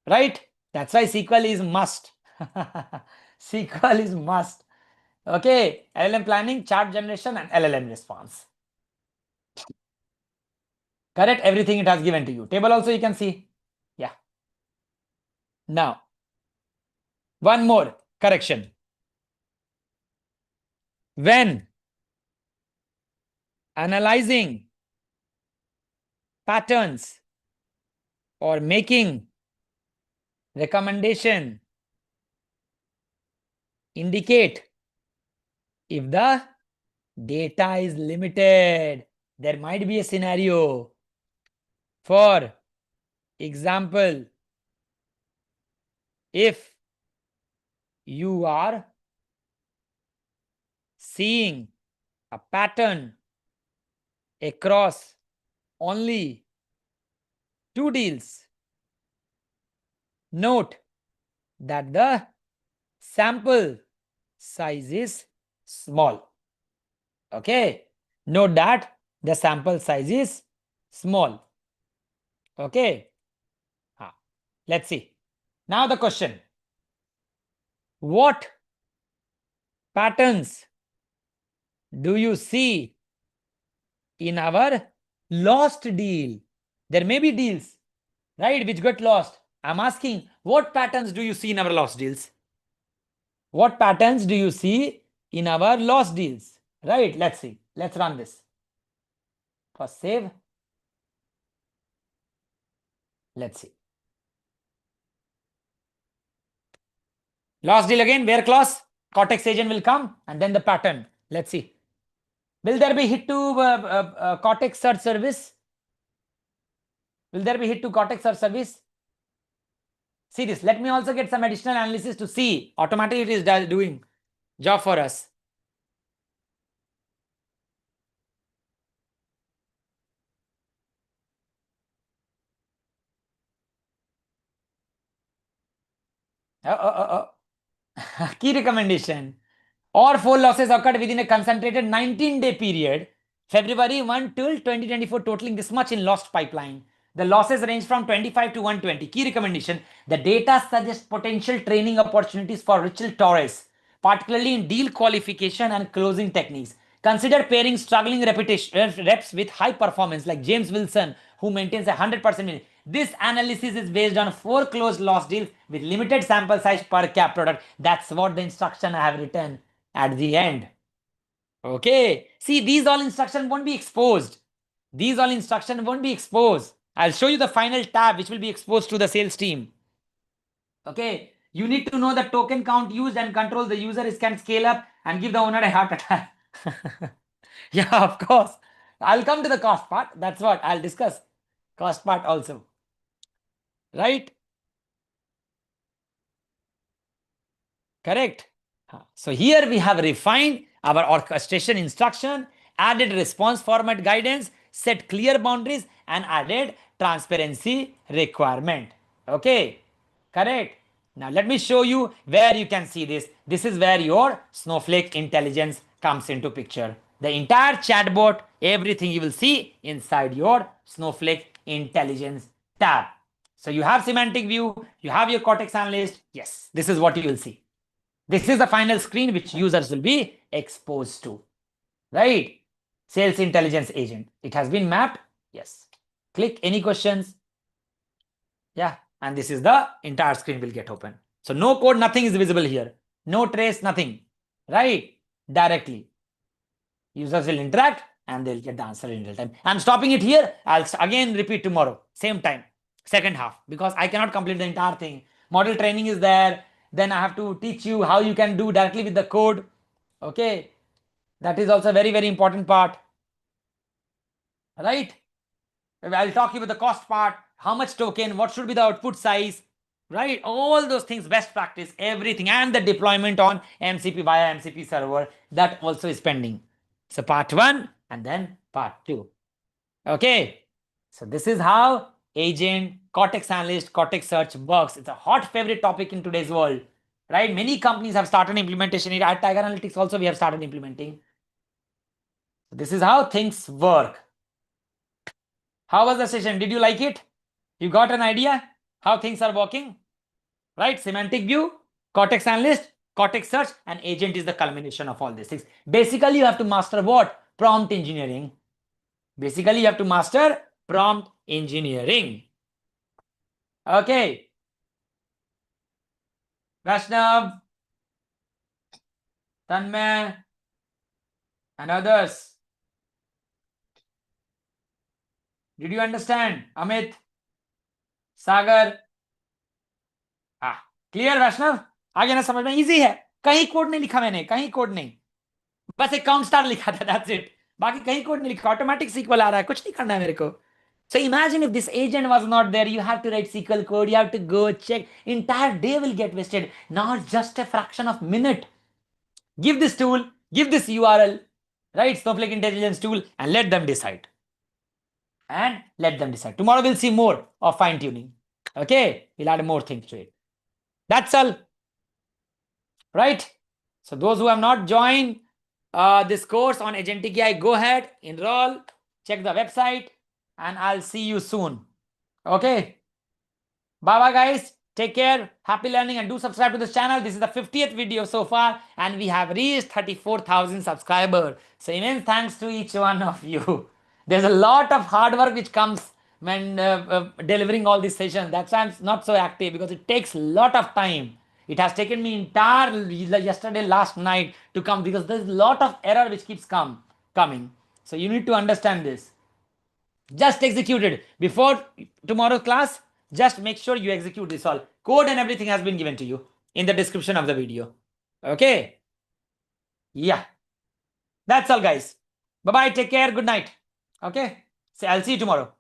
right? That's why SQL is must. SQL is must. Okay, LLM planning, chart generation, and LLM response. Correct, everything it has given to you. Table also you can see. Yeah. Now, one more correction. When analyzing patterns or making recommendation indicate if the data is limited. There might be a scenario. For example, if you are seeing a pattern across only 2 deals, note that the sample size is small. Okay, note that the sample size is small. Okay, let's see. Now the question, what patterns do you see in our lost deal? There may be deals, right, which got lost. I'm asking, what patterns do you see in our lost deals? What patterns do you see in our lost deals? Right, let's see. Let's run this. First save. Let's see. Lost deal again, where clause? Cortex agent will come and then the pattern. Let's see. Will there be hit to Cortex search service? Will there be hit to Cortex search service? See this. Let me also get some additional analysis to see. Automatically it is doing job for us. Key recommendation. All 4 losses occurred within a concentrated 19-day period, February 1 till 2024, totaling this much in lost pipeline. The losses range from 25 to 120. Key recommendation. The data suggests potential training opportunities for Rachel Torres, particularly in deal qualification and closing techniques. Consider pairing struggling reps with high performance like James Wilson, who maintains 100%. This analysis is based on 4 closed loss deals with limited sample size per cap product. That's what the instruction I have written at the end. Okay. See, these all instructions won't be exposed. These all instructions won't be exposed. I'll show you the final tab which will be exposed to the sales team. Okay. You need to know the token count used and control the user can scale up and give the owner a heart attack. Yeah, of course. I'll come to the cost part. That's what I'll discuss. Cost part also. Right? Correct. So here we have refined our orchestration instruction, added response format guidance, set clear boundaries, and added transparency requirement. Okay, correct. Now let me show you where you can see this. This is where your Snowflake intelligence comes into picture. The entire chatbot, everything you will see inside your Snowflake intelligence tab. So you have semantic view, you have your Cortex analyst. Yes, this is what you will see. This is the final screen which users will be exposed to, right? Sales intelligence agent. It has been mapped. Yes. Click any questions. Yeah. And this is the entire screen will get open. So no code, nothing is visible here. No trace, nothing. Right? Directly. Users will interact and they'll get the answer in real time. I'm stopping it here. I'll again repeat tomorrow. Same time. Second half. Because I cannot complete the entire thing. Model training is there. Then I have to teach you how you can do directly with the code. Okay. That is also a very, very important part. Right? I'll talk you about the cost part. How much token? What should be the output size? Right? All those things, best practice, everything. And the deployment on MCP via MCP server. That also is pending. So part 1 and then part 2. Okay. So this is how agent, Cortex analyst, Cortex search works. It's a hot favorite topic in today's world. Right? Many companies have started implementation. At Tiger Analytics also we have started implementing. This is how things work. How was the session? Did you like it? You got an idea how things are working? Right? Semantic view, Cortex analyst, Cortex search, and agent is the culmination of all these things. Basically, you have to master what? Prompt engineering. Basically, you have to master prompt engineering. Okay. Vaishnav, Tanmay, and others. Did you understand? Amit? सागर, हाँ clear वैष्णव, आगे ना समझ में easy है, कहीं code नहीं लिखा मैंने, कहीं कोड नहीं, बस एक काउंट स्टार लिखा था, दैट्स इट, बाकी कहीं कोड नहीं लिखा, ऑटोमेटिक सीक्वल आ रहा है, कुछ नहीं करना है मेरे को. So imagine if this agent was not there, you have to write SQL code, you have to go check, entire day will get wasted, not just a fraction of minute. Give this tool, give this URL, right, Snowflake Intelligence tool, and let them decide. And let them decide. Tomorrow we'll see more of fine tuning. Okay, we'll add more things to it. That's all. Right? So those who have not joined this course on Agentic AI, go ahead, enroll, check the website, and I'll see you soon. Okay. Bye bye guys. Take care. Happy learning, and do subscribe to this channel. This is the 50th video so far, and we have reached 34,000 subscribers. So immense thanks to each one of you. There's a lot of hard work which comes when delivering all these sessions. That's why I'm not so active, because it takes a lot of time. It has taken me entire yesterday, last night to come, because there's a lot of error which keeps coming. So you need to understand this. Just execute it before tomorrow's class. Just make sure you execute this all. Code and everything has been given to you in the description of the video. Okay. Yeah. That's all guys. Bye bye. Take care. Good night. Okay. So I'll see you tomorrow.